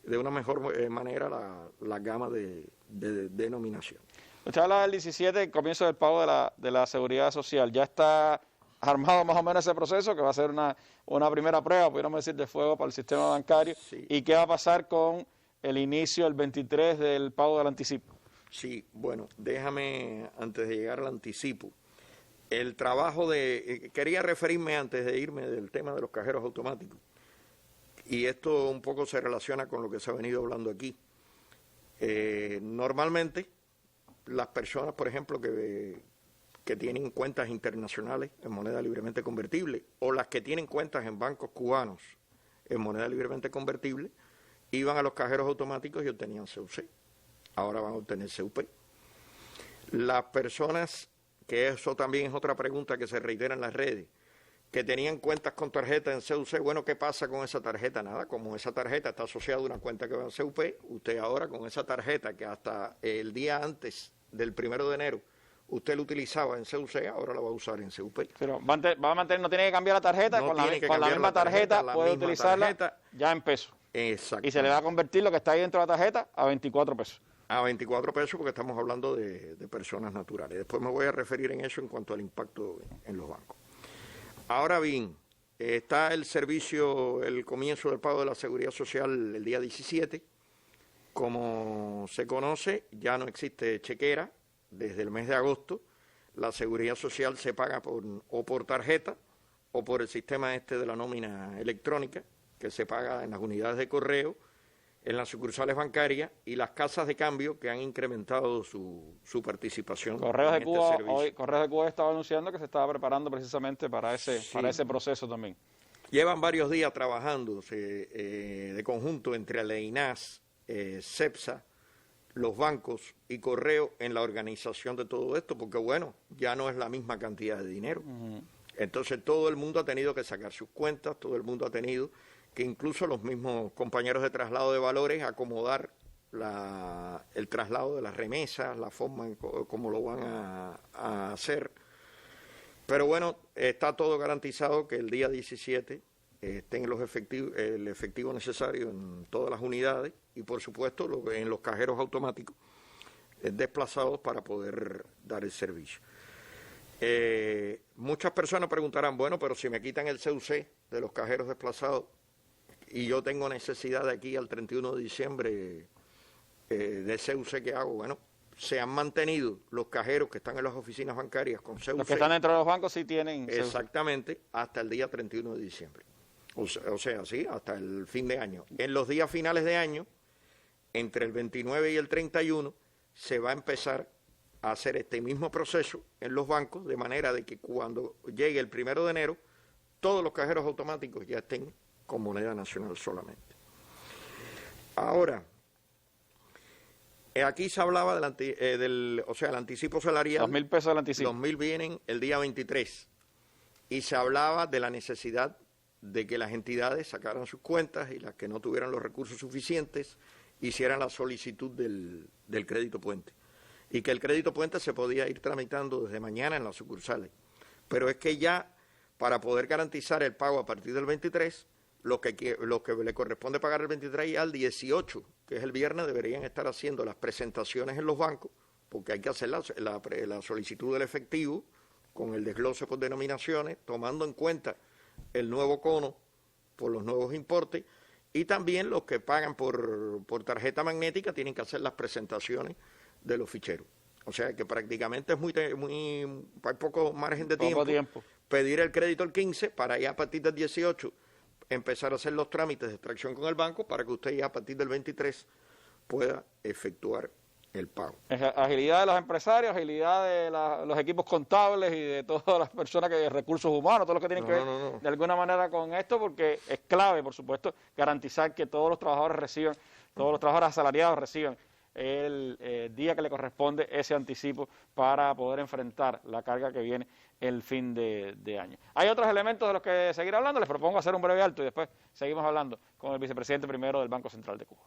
de una mejor manera la gama de denominación. Usted habla del 17, el comienzo del pago de la Seguridad Social. ¿Ya está armado más o menos ese proceso, que va a ser una primera prueba, pudiéramos decir, de fuego para el sistema bancario? Sí. ¿Y qué va a pasar con el inicio, el 23, del pago del anticipo? Sí, bueno, déjame, antes de llegar al anticipo, el trabajo quería referirme antes de irme del tema de los cajeros automáticos, y esto un poco se relaciona con lo que se ha venido hablando aquí. Normalmente, las personas, por ejemplo, que tienen cuentas internacionales en moneda libremente convertible, o las que tienen cuentas en bancos cubanos en moneda libremente convertible, iban a los cajeros automáticos y obtenían CUC. Ahora van a obtener CUP. Las personas, que eso también es otra pregunta que se reitera en las redes, que tenían cuentas con tarjeta en CUC, bueno, ¿qué pasa con esa tarjeta? Nada, como esa tarjeta está asociada a una cuenta que va en CUP, usted ahora con esa tarjeta que hasta el día antes del 1 de enero usted la utilizaba en CUC, ahora la va a usar en CUP. Pero va a mantener, no tiene que cambiar la tarjeta, No con la tiene que misma cambiar la tarjeta la puede misma utilizarla tarjeta. ya en pesos. Exacto. Y se le va a convertir lo que está ahí dentro de la tarjeta a 24 pesos. A 24 pesos porque estamos hablando de personas naturales. Después me voy a referir en eso en cuanto al impacto en los bancos. Ahora bien, está el servicio, el comienzo del pago de la Seguridad Social el día 17. Como se conoce, ya no existe chequera desde el mes de agosto. La Seguridad Social se paga o por tarjeta o por el sistema de la nómina electrónica, que se paga en las unidades de correo, en las sucursales bancarias y las casas de cambio que han incrementado su participación. Correos de en Cuba, este servicio. Correos de Cuba estaba anunciando que se estaba preparando precisamente para ese proceso también. Llevan varios días trabajando de conjunto entre la INAS, CEPSA, los bancos y Correo en la organización de todo esto, porque bueno, ya no es la misma cantidad de dinero. Entonces todo el mundo ha tenido que sacar sus cuentas, todo el mundo ha tenido que incluso los mismos compañeros de traslado de valores acomodar el traslado de las remesas, la forma en cómo lo van a hacer. Pero bueno, está todo garantizado que el día 17 estén el efectivo necesario en todas las unidades y por supuesto en los cajeros automáticos desplazados para poder dar el servicio. Muchas personas preguntarán, bueno, pero si me quitan el CUC de los cajeros desplazados y yo tengo necesidad de aquí al 31 de diciembre de CUC, ¿qué hago? Bueno, se han mantenido los cajeros que están en las oficinas bancarias con CUC. Los que están dentro de los bancos sí tienen CUC. Exactamente, hasta el día 31 de diciembre. O sea, sí, hasta el fin de año. En los días finales de año, entre el 29 y el 31, se va a empezar a hacer este mismo proceso en los bancos, de manera de que cuando llegue el 1 de enero, todos los cajeros automáticos ya estén con moneda nacional solamente. Ahora, aquí se hablaba el anticipo salarial. 2.000 pesos del anticipo. 2.000 vienen el día 23. Y se hablaba de la necesidad de que las entidades sacaran sus cuentas y las que no tuvieran los recursos suficientes hicieran la solicitud del crédito puente. Y que el crédito puente se podía ir tramitando desde mañana en las sucursales. Pero es que ya, para poder garantizar el pago a partir del 23, lo que le corresponde pagar el 23 y al 18, que es el viernes, deberían estar haciendo las presentaciones en los bancos, porque hay que hacer la solicitud del efectivo con el desglose por denominaciones, tomando en cuenta el nuevo cono por los nuevos importes, y también los que pagan por tarjeta magnética tienen que hacer las presentaciones de los ficheros. O sea que prácticamente hay poco margen de tiempo. Pedir el crédito el 15 para ya a partir del 18 empezar a hacer los trámites de extracción con el banco para que usted ya a partir del 23 pueda efectuar el pago. Agilidad de los empresarios, agilidad de los equipos contables y de todas las personas de recursos humanos, todo lo que tienen que ver de alguna manera con esto, porque es clave, por supuesto, garantizar que todos los trabajadores asalariados reciban el día que le corresponde ese anticipo para poder enfrentar la carga que viene el fin de año. Hay otros elementos de los que seguir hablando, les propongo hacer un breve alto y después seguimos hablando con el vicepresidente primero del Banco Central de Cuba.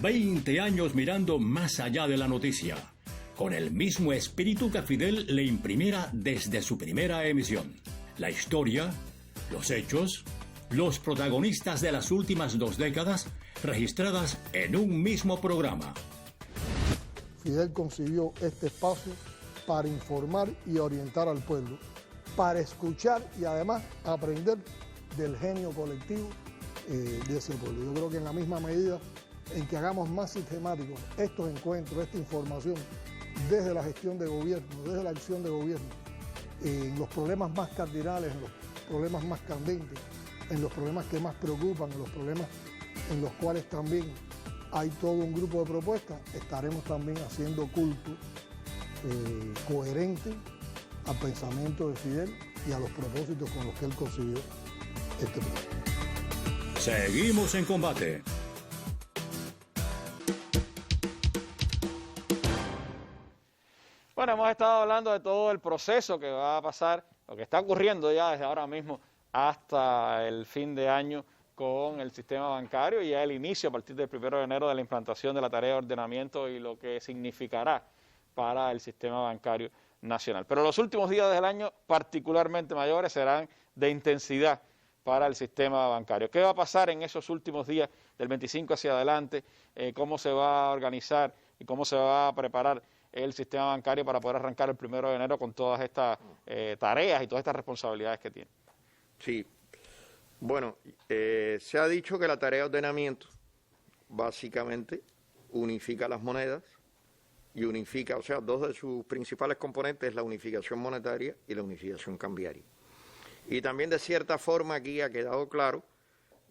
20 años mirando más allá de la noticia, con el mismo espíritu que Fidel le imprimiera desde su primera emisión. La historia, los hechos, los protagonistas de las últimas 2 décadas registradas en un mismo programa. Fidel concibió este espacio para informar y orientar al pueblo, para escuchar y además aprender del genio colectivo de ese pueblo. Yo creo que en la misma medida en que hagamos más sistemáticos estos encuentros, esta información, desde la gestión de gobierno, desde la acción de gobierno, en los problemas más cardinales, en los problemas más candentes, en los problemas que más preocupan, en los problemas en los cuales también hay todo un grupo de propuestas, estaremos también haciendo culto coherente al pensamiento de Fidel y a los propósitos con los que él concibió este programa. Seguimos en combate. Bueno, hemos estado hablando de todo el proceso que va a pasar, lo que está ocurriendo ya desde ahora mismo hasta el fin de año con el sistema bancario y ya el inicio a partir del 1 de enero de la implantación de la tarea de ordenamiento y lo que significará para el sistema bancario nacional. Pero los últimos días del año, particularmente mayores, serán de intensidad para el sistema bancario. ¿Qué va a pasar en esos últimos días del 25 hacia adelante? ¿Cómo se va a organizar y cómo se va a preparar el sistema bancario para poder arrancar el 1 de enero con todas estas tareas y todas estas responsabilidades que tiene? Sí, bueno, se ha dicho que la tarea de ordenamiento básicamente unifica las monedas y unifica, o sea, 2 de sus principales componentes es la unificación monetaria y la unificación cambiaria. Y también de cierta forma aquí ha quedado claro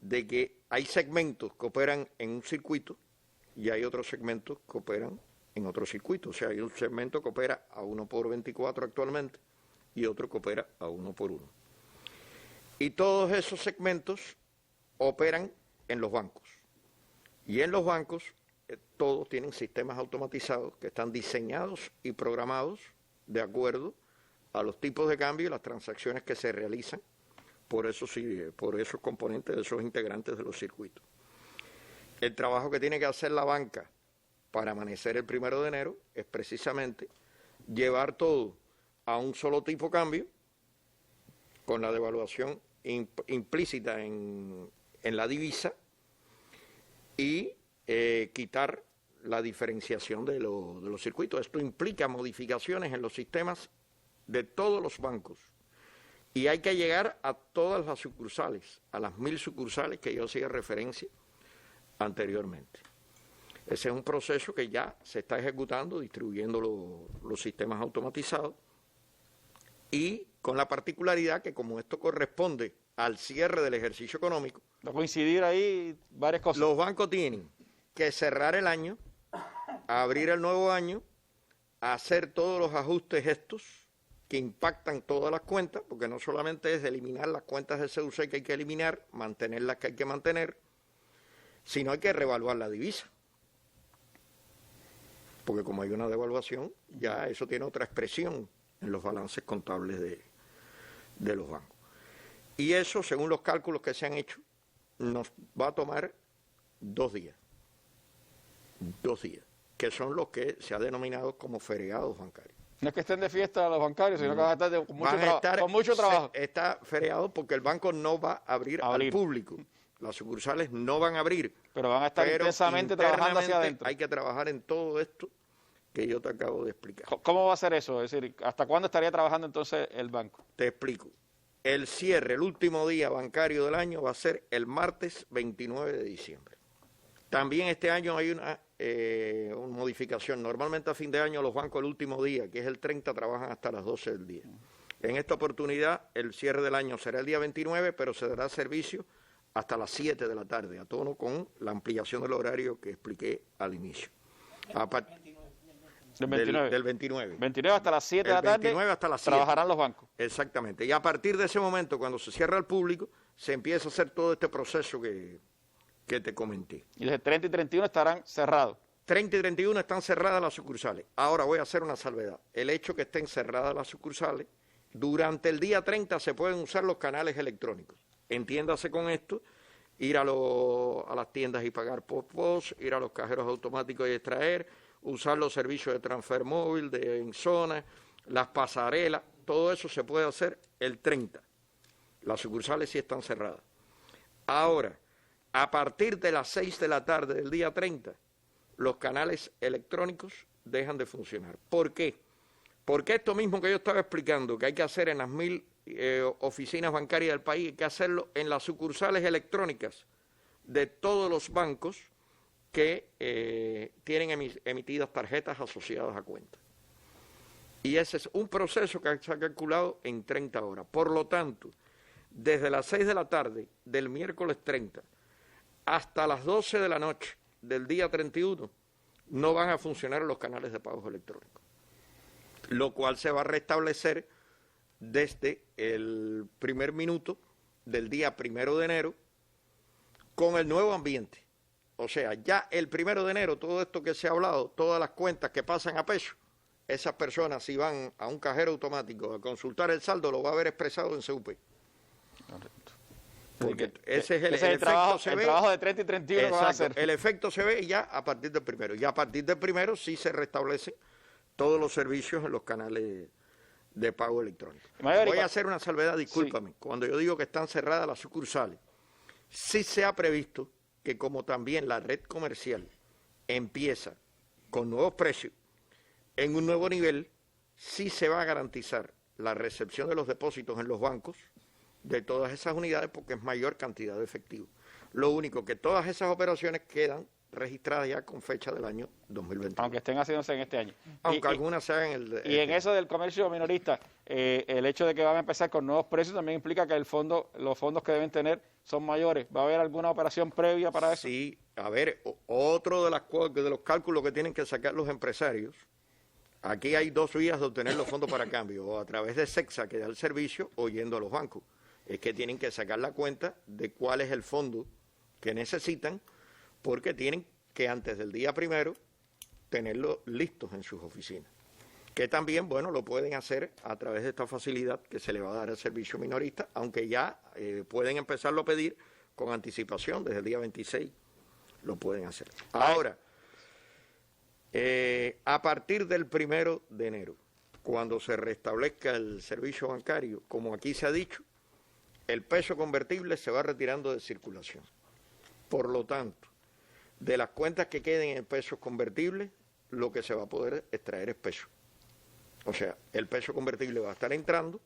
de que hay segmentos que operan en un circuito y hay otros segmentos que operan en otro circuito. O sea, hay un segmento que opera a 1/24 actualmente y otro que opera a 1/1. Y todos esos segmentos operan en los bancos. Y en los bancos todos tienen sistemas automatizados que están diseñados y programados de acuerdo a los tipos de cambio y las transacciones que se realizan por esos componentes, de esos integrantes de los circuitos. El trabajo que tiene que hacer la banca para amanecer el 1 de enero es precisamente llevar todo a un solo tipo de cambio con la devaluación implícita en la divisa y quitar la diferenciación de los circuitos. Esto implica modificaciones en los sistemas de todos los bancos y hay que llegar a todas las sucursales, a las 1000 sucursales que yo hacía referencia anteriormente. Ese es un proceso que ya se está ejecutando, distribuyendo los sistemas automatizados y con la particularidad que como esto corresponde al cierre del ejercicio económico, va a coincidir ahí varias cosas. Los bancos tienen que cerrar el año, abrir el nuevo año, hacer todos los ajustes estos que impactan todas las cuentas, porque no solamente es eliminar las cuentas de CUC que hay que eliminar, mantener las que hay que mantener, sino hay que reevaluar la divisa. Porque como hay una devaluación, ya eso tiene otra expresión en los balances contables de los bancos. Y eso, según los cálculos que se han hecho, nos va a tomar 2 días. 2 días, que son los que se ha denominado como feriados bancarios. No es que estén de fiesta los bancarios, sino que van a estar con mucho trabajo. Está feriado porque el banco no va a abrir al público. Las sucursales no van a abrir. Pero van a estar intensamente trabajando hacia adentro. Hay que trabajar en todo esto que yo te acabo de explicar. ¿Cómo va a ser eso? Es decir, ¿hasta cuándo estaría trabajando entonces el banco? Te explico. El cierre, el último día bancario del año va a ser el martes 29 de diciembre. También este año hay una modificación. Normalmente a fin de año los bancos el último día, que es el 30, trabajan hasta las 12 del día. En esta oportunidad el cierre del año será el día 29, pero se dará servicio hasta las 7 de la tarde, a tono con la ampliación del horario que expliqué al inicio. Del 29. 29 hasta las 7 de la tarde 29 hasta las 7. Trabajarán los bancos. Exactamente. Y a partir de ese momento, cuando se cierra al público, se empieza a hacer todo este proceso que te comenté. Y desde 30 y 31 estarán cerrados. 30 y 31 están cerradas las sucursales. Ahora voy a hacer una salvedad. El hecho que estén cerradas las sucursales, durante el día 30 se pueden usar los canales electrónicos. Entiéndase con esto, ir a las tiendas y pagar por POS, ir a los cajeros automáticos y extraer, usar los servicios de transfer móvil, en zona, las pasarelas, todo eso se puede hacer el 30. Las sucursales sí están cerradas. Ahora, a partir de las 6 de la tarde del día 30, los canales electrónicos dejan de funcionar. ¿Por qué? Porque esto mismo que yo estaba explicando, que hay que hacer en las 1000 oficinas bancarias del país, hay que hacerlo en las sucursales electrónicas de todos los bancos que tienen emitidas tarjetas asociadas a cuentas. Y ese es un proceso que se ha calculado en 30 horas. Por lo tanto, desde las 6 de la tarde del miércoles 30 hasta las 12 de la noche del día 31, no van a funcionar los canales de pagos electrónicos, lo cual se va a restablecer desde el primer minuto del día 1 de enero con el nuevo ambiente. O sea, ya el 1 de enero, todo esto que se ha hablado, todas las cuentas que pasan a peso, esas personas si van a un cajero automático a consultar el saldo, lo va a haber expresado en CUP. Porque ese es el trabajo de 30 y 31 que va a hacer. El efecto se ve ya a partir del 1. Y a partir del 1 sí se restablecen todos los servicios en los canales de pago electrónico. Voy a hacer una salvedad, discúlpame. Sí. Cuando yo digo que están cerradas las sucursales, sí se ha previsto que como también la red comercial empieza con nuevos precios, en un nuevo nivel, sí se va a garantizar la recepción de los depósitos en los bancos de todas esas unidades porque es mayor cantidad de efectivo. Lo único que todas esas operaciones quedan registradas ya con fecha del año 2021. Aunque estén haciéndose en este año. Aunque algunas se hagan Y en eso del comercio minorista, el hecho de que van a empezar con nuevos precios también implica que los fondos que deben tener son mayores. ¿Va a haber alguna operación previa para eso? Sí, a ver, otro de los cálculos que tienen que sacar los empresarios. Aquí hay 2 vías de obtener los fondos para cambio, o a través de SEXA, que da el servicio, o yendo a los bancos. Es que tienen que sacar la cuenta de cuál es el fondo que necesitan, porque tienen que antes del día 1 tenerlo listos en sus oficinas. Que también, bueno, lo pueden hacer a través de esta facilidad que se le va a dar al servicio minorista, aunque ya pueden empezarlo a pedir con anticipación, desde el día 26 lo pueden hacer. Ahora, a partir del 1 de enero, cuando se restablezca el servicio bancario, como aquí se ha dicho, el peso convertible se va retirando de circulación. Por lo tanto, de las cuentas que queden en pesos convertibles, lo que se va a poder extraer es peso. O sea, el peso convertible va a estar entrando,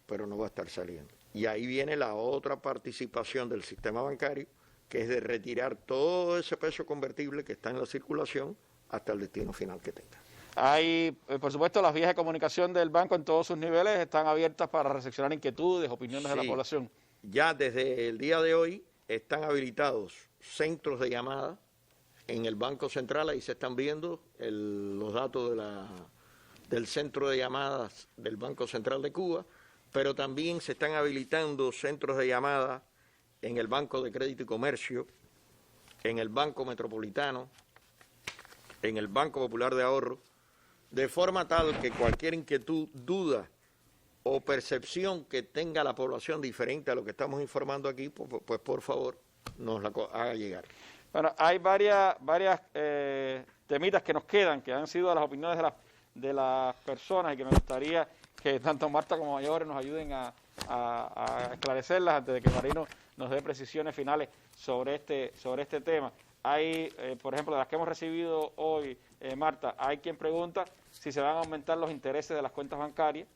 pero no va a estar saliendo. Y ahí viene la otra participación del sistema bancario, que es de retirar todo ese peso convertible que está en la circulación hasta el destino final que tenga. Hay, por supuesto, las vías de comunicación del banco en todos sus niveles están abiertas para recepcionar inquietudes, opiniones de la población. Ya desde el día de hoy están habilitados centros de llamada en el Banco Central, ahí se están viendo los datos del centro de llamadas del Banco Central de Cuba, pero también se están habilitando centros de llamada en el Banco de Crédito y Comercio, en el Banco Metropolitano, en el Banco Popular de Ahorro, de forma tal que cualquier inquietud, duda o percepción que tenga la población diferente a lo que estamos informando aquí, pues por favor nos la haga llegar. Bueno, hay varias temitas que nos quedan, que han sido las opiniones de las personas y que me gustaría que tanto Marta como Mayores nos ayuden a esclarecerlas antes de que Marino nos dé precisiones finales sobre este tema. Hay, por ejemplo, de las que hemos recibido hoy, Marta, hay quien pregunta si se van a aumentar los intereses de las cuentas bancarias,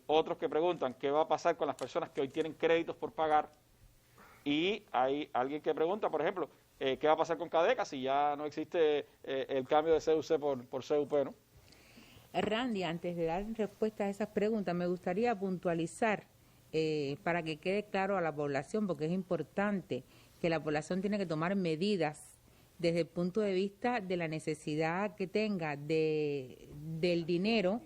otros que preguntan qué va a pasar con las personas que hoy tienen créditos por pagar, y hay alguien que pregunta, por ejemplo, qué va a pasar con Cadeca si ya no existe el cambio de CUC por CUP, ¿no? Randy, antes de dar respuesta a esas preguntas, me gustaría puntualizar para que quede claro a la población, porque es importante que la población tiene que tomar medidas desde el punto de vista de la necesidad que tenga del dinero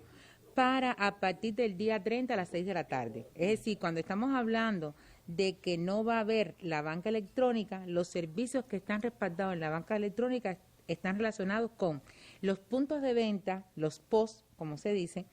para a partir del día 30 a las 6 de la tarde. Es decir, cuando estamos hablando de que no va a haber la banca electrónica, los servicios que están respaldados en la banca electrónica están relacionados con los puntos de venta, los POS, como se dice,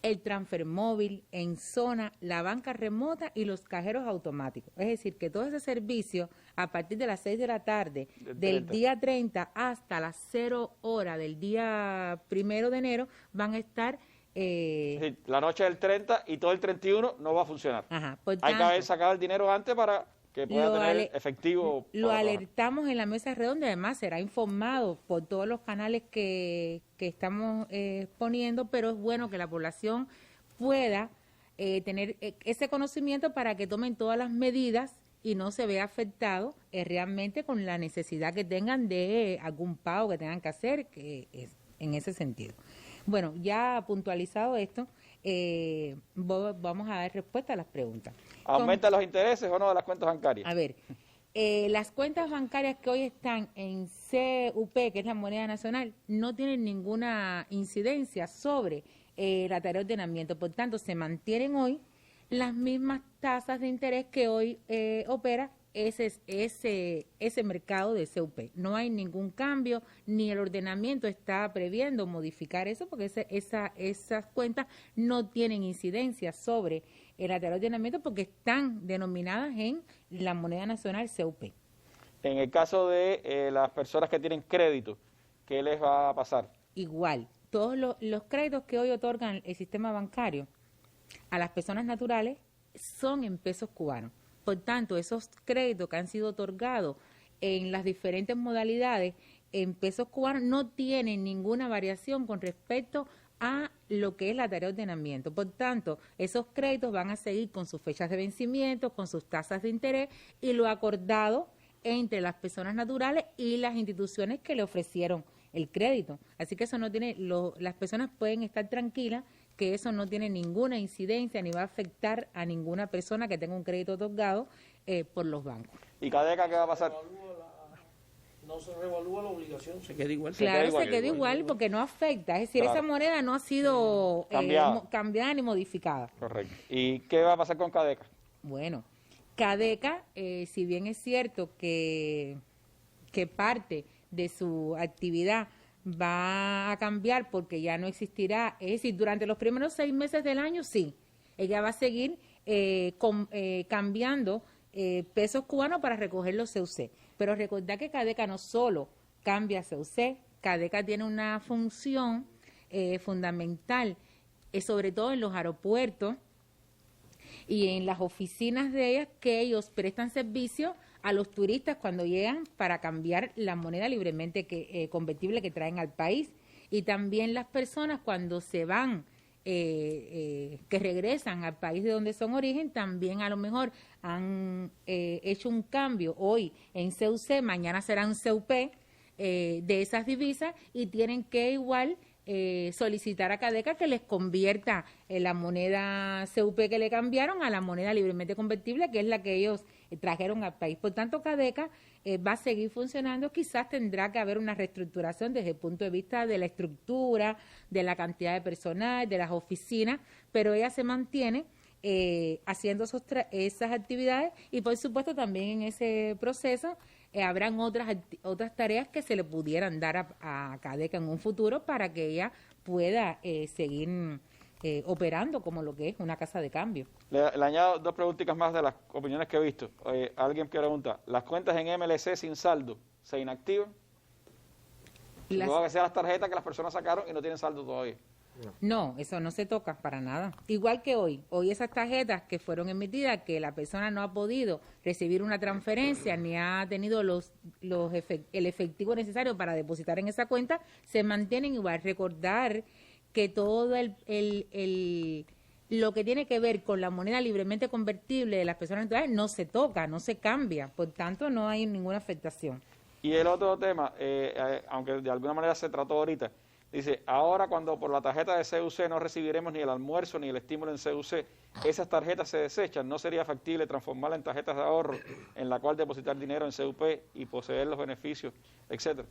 el transfer móvil en zona, la banca remota y los cajeros automáticos. Es decir, que todo ese servicio a partir de las 6 de la tarde del día 30 hasta las 0 hora del día 1 de enero van a estar... Sí, la noche del 30 y todo el 31 no va a funcionar. Ajá, hay que haber sacado el dinero antes para que pueda tener efectivo. Lo alertamos en la mesa redonda, además será informado por todos los canales que estamos poniendo, pero es bueno que la población pueda tener ese conocimiento para que tomen todas las medidas y no se vea afectado realmente con la necesidad que tengan de algún pago que tengan que hacer, que es en ese sentido. Bueno, ya puntualizado esto, vamos a dar respuesta a las preguntas. ¿Aumentan los intereses o no de las cuentas bancarias? A ver, las cuentas bancarias que hoy están en CUP, que es la moneda nacional, no tienen ninguna incidencia sobre la tarea de ordenamiento. Por tanto, se mantienen hoy las mismas tasas de interés que hoy opera ese mercado de CUP. No hay ningún cambio, ni el ordenamiento está previendo modificar eso, porque esas cuentas no tienen incidencia sobre el ordenamiento porque están denominadas en la moneda nacional CUP. En el caso de las personas que tienen crédito, ¿qué les va a pasar? Igual, todos los créditos que hoy otorgan el sistema bancario a las personas naturales son en pesos cubanos. Por tanto, esos créditos que han sido otorgados en las diferentes modalidades en pesos cubanos no tienen ninguna variación con respecto a lo que es la tarea de ordenamiento. Por tanto, esos créditos van a seguir con sus fechas de vencimiento, con sus tasas de interés y lo acordado entre las personas naturales y las instituciones que le ofrecieron el crédito. Así que eso no tiene, las personas pueden estar tranquilas que eso no tiene ninguna incidencia ni va a afectar a ninguna persona que tenga un crédito otorgado por los bancos. ¿Y Cadeca qué va a pasar? No se revalúa la obligación, se queda igual. Claro, se queda igual porque no afecta. Es decir, esa moneda no ha sido cambiada ni modificada. Correcto. ¿Y qué va a pasar con Cadeca? Bueno, Cadeca, si bien es cierto que parte de su actividad va a cambiar porque ya no existirá, es decir, durante los primeros 6 meses del año, sí, ella va a seguir cambiando pesos cubanos para recoger los CUC. Pero recordad que Cadeca no solo cambia CUC, Cadeca tiene una función fundamental, sobre todo en los aeropuertos y en las oficinas de ellas, que ellos prestan servicio a los turistas cuando llegan para cambiar la moneda libremente convertible que traen al país. Y también las personas cuando se van, que regresan al país de donde son origen, también a lo mejor han hecho un cambio hoy en CUC, mañana será un CUP de esas divisas y tienen que igual solicitar a Cadeca que les convierta la moneda CUP que le cambiaron a la moneda libremente convertible, que es la que ellos trajeron al país. Por tanto, Cadeca va a seguir funcionando. Quizás tendrá que haber una reestructuración desde el punto de vista de la estructura, de la cantidad de personal, de las oficinas, pero ella se mantiene haciendo esas actividades y, por supuesto, también en ese proceso habrán otras tareas que se le pudieran dar a Cadeca en un futuro para que ella pueda seguir operando como lo que es una casa de cambio. Le añado 2 preguntitas más de las opiniones que he visto. Alguien que pregunta, ¿las cuentas en MLC sin saldo se inactivan? Luego que sean las tarjetas que las personas sacaron y no tienen saldo todavía. No, eso no se toca para nada. Igual que hoy esas tarjetas que fueron emitidas, que la persona no ha podido recibir una transferencia ni ha tenido el efectivo necesario para depositar en esa cuenta, se mantienen igual. Recordar que todo lo que tiene que ver con la moneda libremente convertible de las personas naturales no se toca, no se cambia, por tanto no hay ninguna afectación. Y el otro tema, aunque de alguna manera se trató ahorita, dice, ahora cuando por la tarjeta de CUC no recibiremos ni el almuerzo ni el estímulo en CUC, esas tarjetas se desechan, ¿no sería factible transformarlas en tarjetas de ahorro en la cual depositar dinero en CUP y poseer los beneficios, etcétera?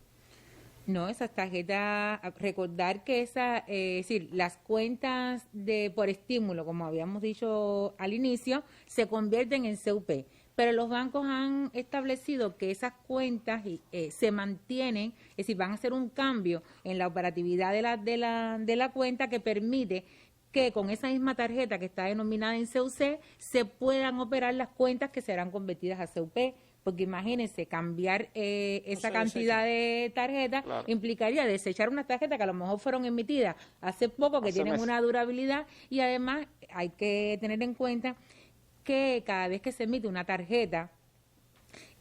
No, esas tarjetas, recordar que es decir, las cuentas por estímulo, como habíamos dicho al inicio, se convierten en CUP, pero los bancos han establecido que esas cuentas se mantienen, es decir, van a hacer un cambio en la operatividad de la cuenta que permite que con esa misma tarjeta que está denominada en CUC se puedan operar las cuentas que serán convertidas a CUP. Porque imagínense, cambiar esa cantidad de tarjetas implicaría desechar unas tarjetas que a lo mejor fueron emitidas hace poco, que tienen una durabilidad, y además hay que tener en cuenta que cada vez que se emite una tarjeta,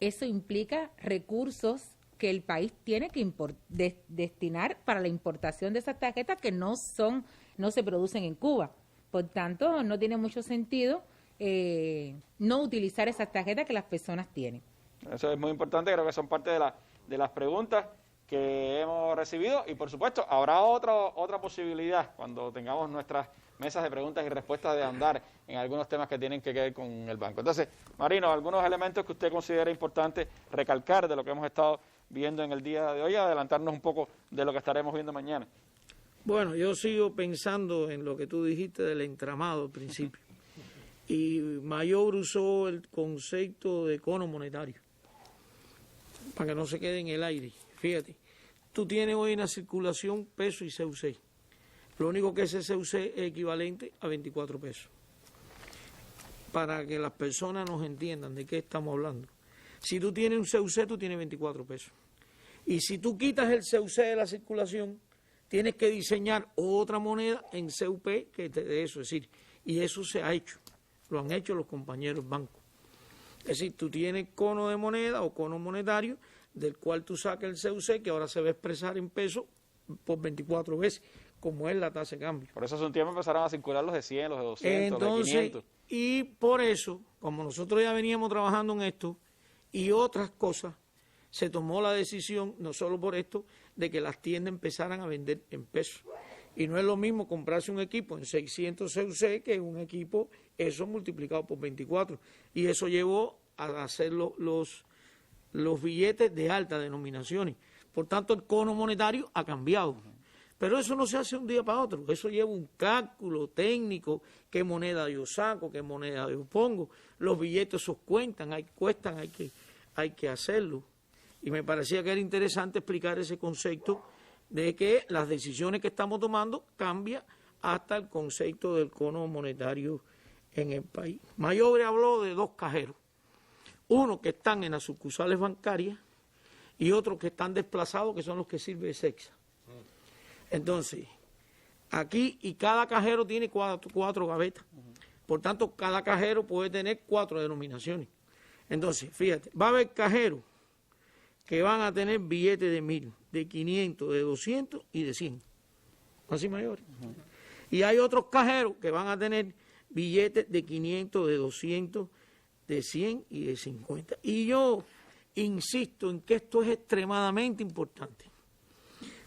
eso implica recursos que el país tiene que destinar para la importación de esas tarjetas que no se producen en Cuba. Por tanto, no tiene mucho sentido no utilizar esas tarjetas que las personas tienen. Eso es muy importante, creo que son parte de las preguntas que hemos recibido, y por supuesto habrá otra posibilidad cuando tengamos nuestras mesas de preguntas y respuestas de andar en algunos temas que tienen que ver con el banco. Entonces, Marino, algunos elementos que usted considera importante recalcar de lo que hemos estado viendo en el día de hoy, adelantarnos un poco de lo que estaremos viendo mañana. Bueno, yo sigo pensando en lo que tú dijiste del entramado al principio. Y Mayor usó el concepto de cono monetario, para que no se quede en el aire. Fíjate, tú tienes hoy en la circulación peso y CUC. Lo único que ese CUC es equivalente a 24 pesos. Para que las personas nos entiendan de qué estamos hablando. Si tú tienes un CUC, tú tienes 24 pesos. Y si tú quitas el CUC de la circulación, tienes que diseñar otra moneda en CUP que te dé eso. Es decir, y eso se ha hecho. Lo han hecho los compañeros bancos. Es decir, tú tienes cono de moneda o cono monetario, del cual tú sacas el CUC, que ahora se va a expresar en pesos por 24 veces, como es la tasa de cambio. Por eso hace un tiempo empezaron a circular los de 100, los de 200, entonces, los de 500. Y por eso, como nosotros ya veníamos trabajando en esto y otras cosas, se tomó la decisión, no solo por esto, de que las tiendas empezaran a vender en pesos. Y no es lo mismo comprarse un equipo en 600 CUC que un equipo, eso multiplicado por 24. Y eso llevó a hacer los billetes de alta denominaciones. Por tanto, el cono monetario ha cambiado. Pero eso no se hace un día para otro. Eso lleva un cálculo técnico, qué moneda yo saco, qué moneda yo pongo. Los billetes esos cuestan, hay que hacerlo. Y me parecía que era interesante explicar ese concepto de que las decisiones que estamos tomando cambian hasta el concepto del cono monetario en el país. Mayobre habló de dos cajeros, uno que están en las sucursales bancarias y otros que están desplazados, que son los que sirve de SEXA. Entonces, aquí y cada cajero tiene cuatro gavetas, por tanto cada cajero puede tener 4 denominaciones. Entonces, fíjate, va a haber cajeros que van a tener billetes de 1000, de 500, de 200 y de 100. Así mayores. Y hay otros cajeros que van a tener billetes de 500, de 200, de 100 y de 50. Y yo insisto en que esto es extremadamente importante.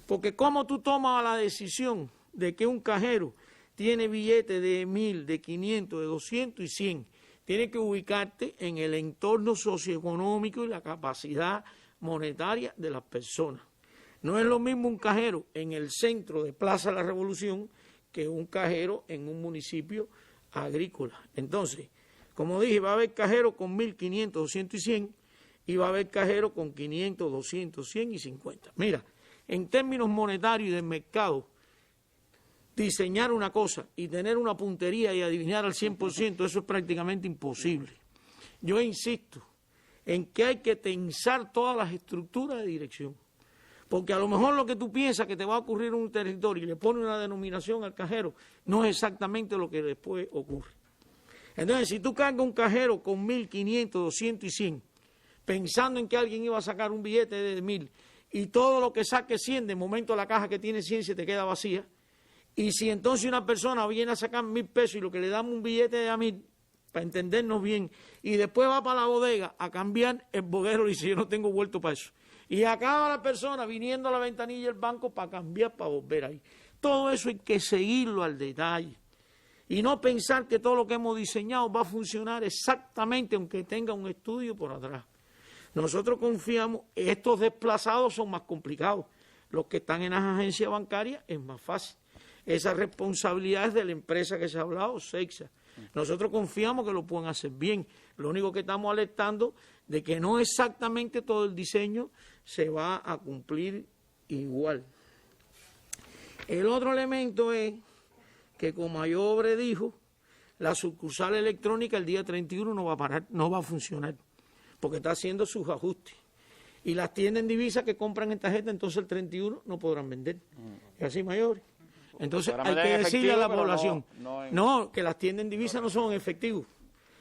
Porque como tú tomas la decisión de que un cajero tiene billetes de 1000, de 500, de 200 y 100, tiene que ubicarte en el entorno socioeconómico y la capacidad monetaria de las personas. No es lo mismo un cajero en el centro de Plaza de la Revolución que un cajero en un municipio agrícola. Entonces, como dije, va a haber cajeros con 1000, 500, 200 y 100, y va a haber cajeros con 500, 200, 100 y 50. Mira, en términos monetarios y del mercado, diseñar una cosa y tener una puntería y adivinar al 100%, eso es prácticamente imposible. Yo insisto en que hay que tensar todas las estructuras de dirección. Porque a lo mejor lo que tú piensas que te va a ocurrir en un territorio y le pones una denominación al cajero, no es exactamente lo que después ocurre. Entonces, si tú cargas un cajero con 1000, 500, 200 y 100, pensando en que alguien iba a sacar un billete de 1000, y todo lo que saque 100, de momento la caja que tiene 100 se te queda vacía, y si entonces una persona viene a sacar 1000 pesos y lo que le damos un billete de a 1000, para entendernos bien, y después va para la bodega a cambiar, el boguero dice, yo no tengo vuelto para eso. Y acaba la persona viniendo a la ventanilla del banco para cambiar, para volver ahí. Todo eso hay que seguirlo al detalle. Y no pensar que todo lo que hemos diseñado va a funcionar exactamente, aunque tenga un estudio por atrás. Nosotros confiamos, estos desplazados son más complicados. Los que están en las agencias bancarias es más fácil. Esa responsabilidad es de la empresa que se ha hablado, SEXA. Nosotros confiamos que lo pueden hacer bien. Lo único que estamos alertando de que no exactamente todo el diseño se va a cumplir igual. El otro elemento es que Comayobre dijo, la sucursal electrónica el día 31 no va a parar, no va a funcionar, porque está haciendo sus ajustes. Y las tiendas en divisa que compran en tarjeta, entonces el 31 no podrán vender. ¿Es así, Mayores? Entonces hay que decirle a la población, no, que las tiendas en divisa no son en efectivo,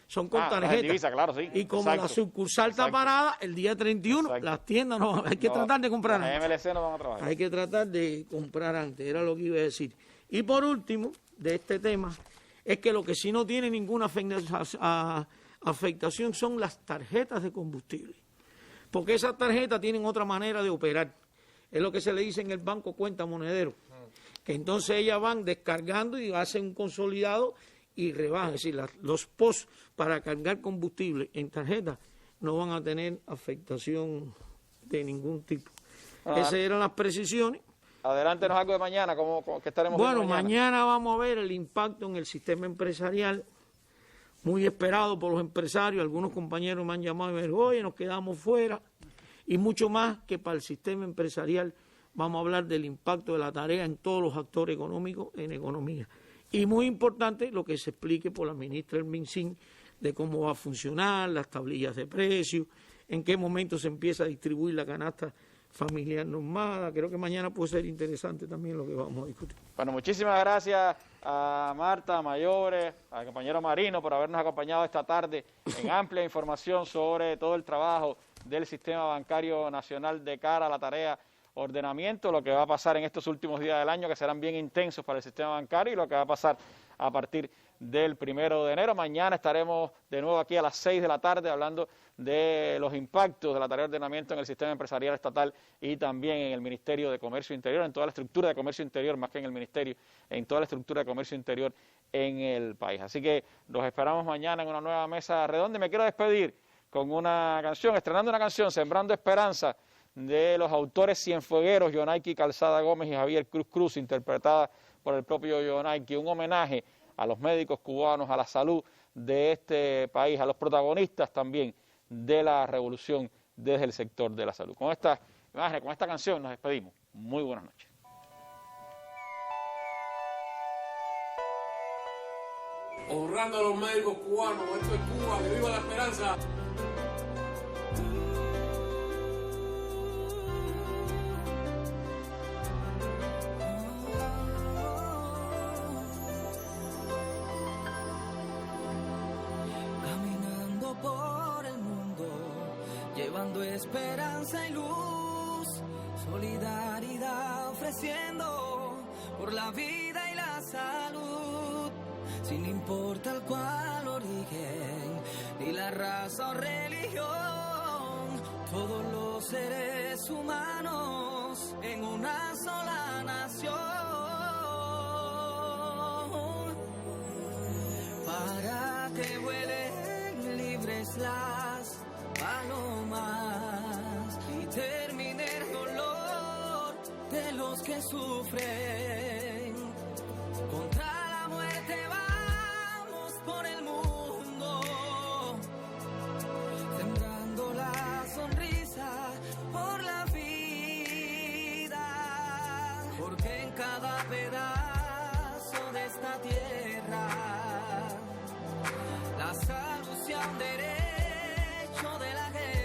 son con tarjeta. Divisa, claro, sí. Y como la sucursal está parada, el día 31, las tiendas no, hay que tratar de comprar antes. MLC no van a trabajar. Hay que tratar de comprar antes, era lo que iba a decir. Y por último, de este tema, es que lo que sí no tiene ninguna afectación son las tarjetas de combustible. Porque esas tarjetas tienen otra manera de operar. Es lo que se le dice en el banco cuenta monedero. Que entonces ellas van descargando y hacen un consolidado y rebajan. Es decir, los POS para cargar combustible en tarjeta no van a tener afectación de ningún tipo. Esas eran las precisiones. Adelántenos algo de mañana, ¿qué estaremos viendo mañana? Bueno, mañana vamos a ver el impacto en el sistema empresarial, muy esperado por los empresarios. Algunos compañeros me han llamado y me dicen, oye, nos quedamos fuera. Y mucho más que para el sistema empresarial, vamos a hablar del impacto de la tarea en todos los actores económicos en economía. Y muy importante lo que se explique por la ministra del MinSIN de cómo va a funcionar, las tablillas de precios, en qué momento se empieza a distribuir la canasta familiar normada. Creo que mañana puede ser interesante también lo que vamos a discutir. Bueno, muchísimas gracias a Marta, a Mayores, al compañero Marino por habernos acompañado esta tarde en amplia información sobre todo el trabajo del Sistema Bancario Nacional de cara a la tarea ordenamiento, lo que va a pasar en estos últimos días del año, que serán bien intensos para el sistema bancario, y lo que va a pasar a partir del 1 de enero. Mañana estaremos de nuevo aquí a las 6 de la tarde hablando de los impactos de la tarea de ordenamiento en el sistema empresarial estatal y también en el Ministerio de Comercio Interior, en toda la estructura de comercio interior, más que en el Ministerio, en toda la estructura de comercio interior en el país. Así que los esperamos mañana en una nueva mesa redonda. Y me quiero despedir con una canción, estrenando una canción, Sembrando Esperanza, de los autores cienfuegueros Yonaiki Calzada Gómez y Javier Cruz Cruz, interpretada por el propio Yonaiki, un homenaje a los médicos cubanos, a la salud de este país, a los protagonistas también de la revolución desde el sector de la salud. Con esta imagen, con esta canción nos despedimos. Muy buenas noches. Honrando a los médicos cubanos, esto es Cuba, que viva la esperanza. Llevando esperanza y luz, solidaridad ofreciendo por la vida y la salud, sin importar cuál origen, ni la raza o religión, todos los seres humanos en una sola nación, para que vuelen libres las palomas y termine el dolor de los que sufren. Contra la muerte vamos por el mundo, sembrando la sonrisa por la vida, porque en cada pedazo de esta tierra la salud sea un derecho de la gente.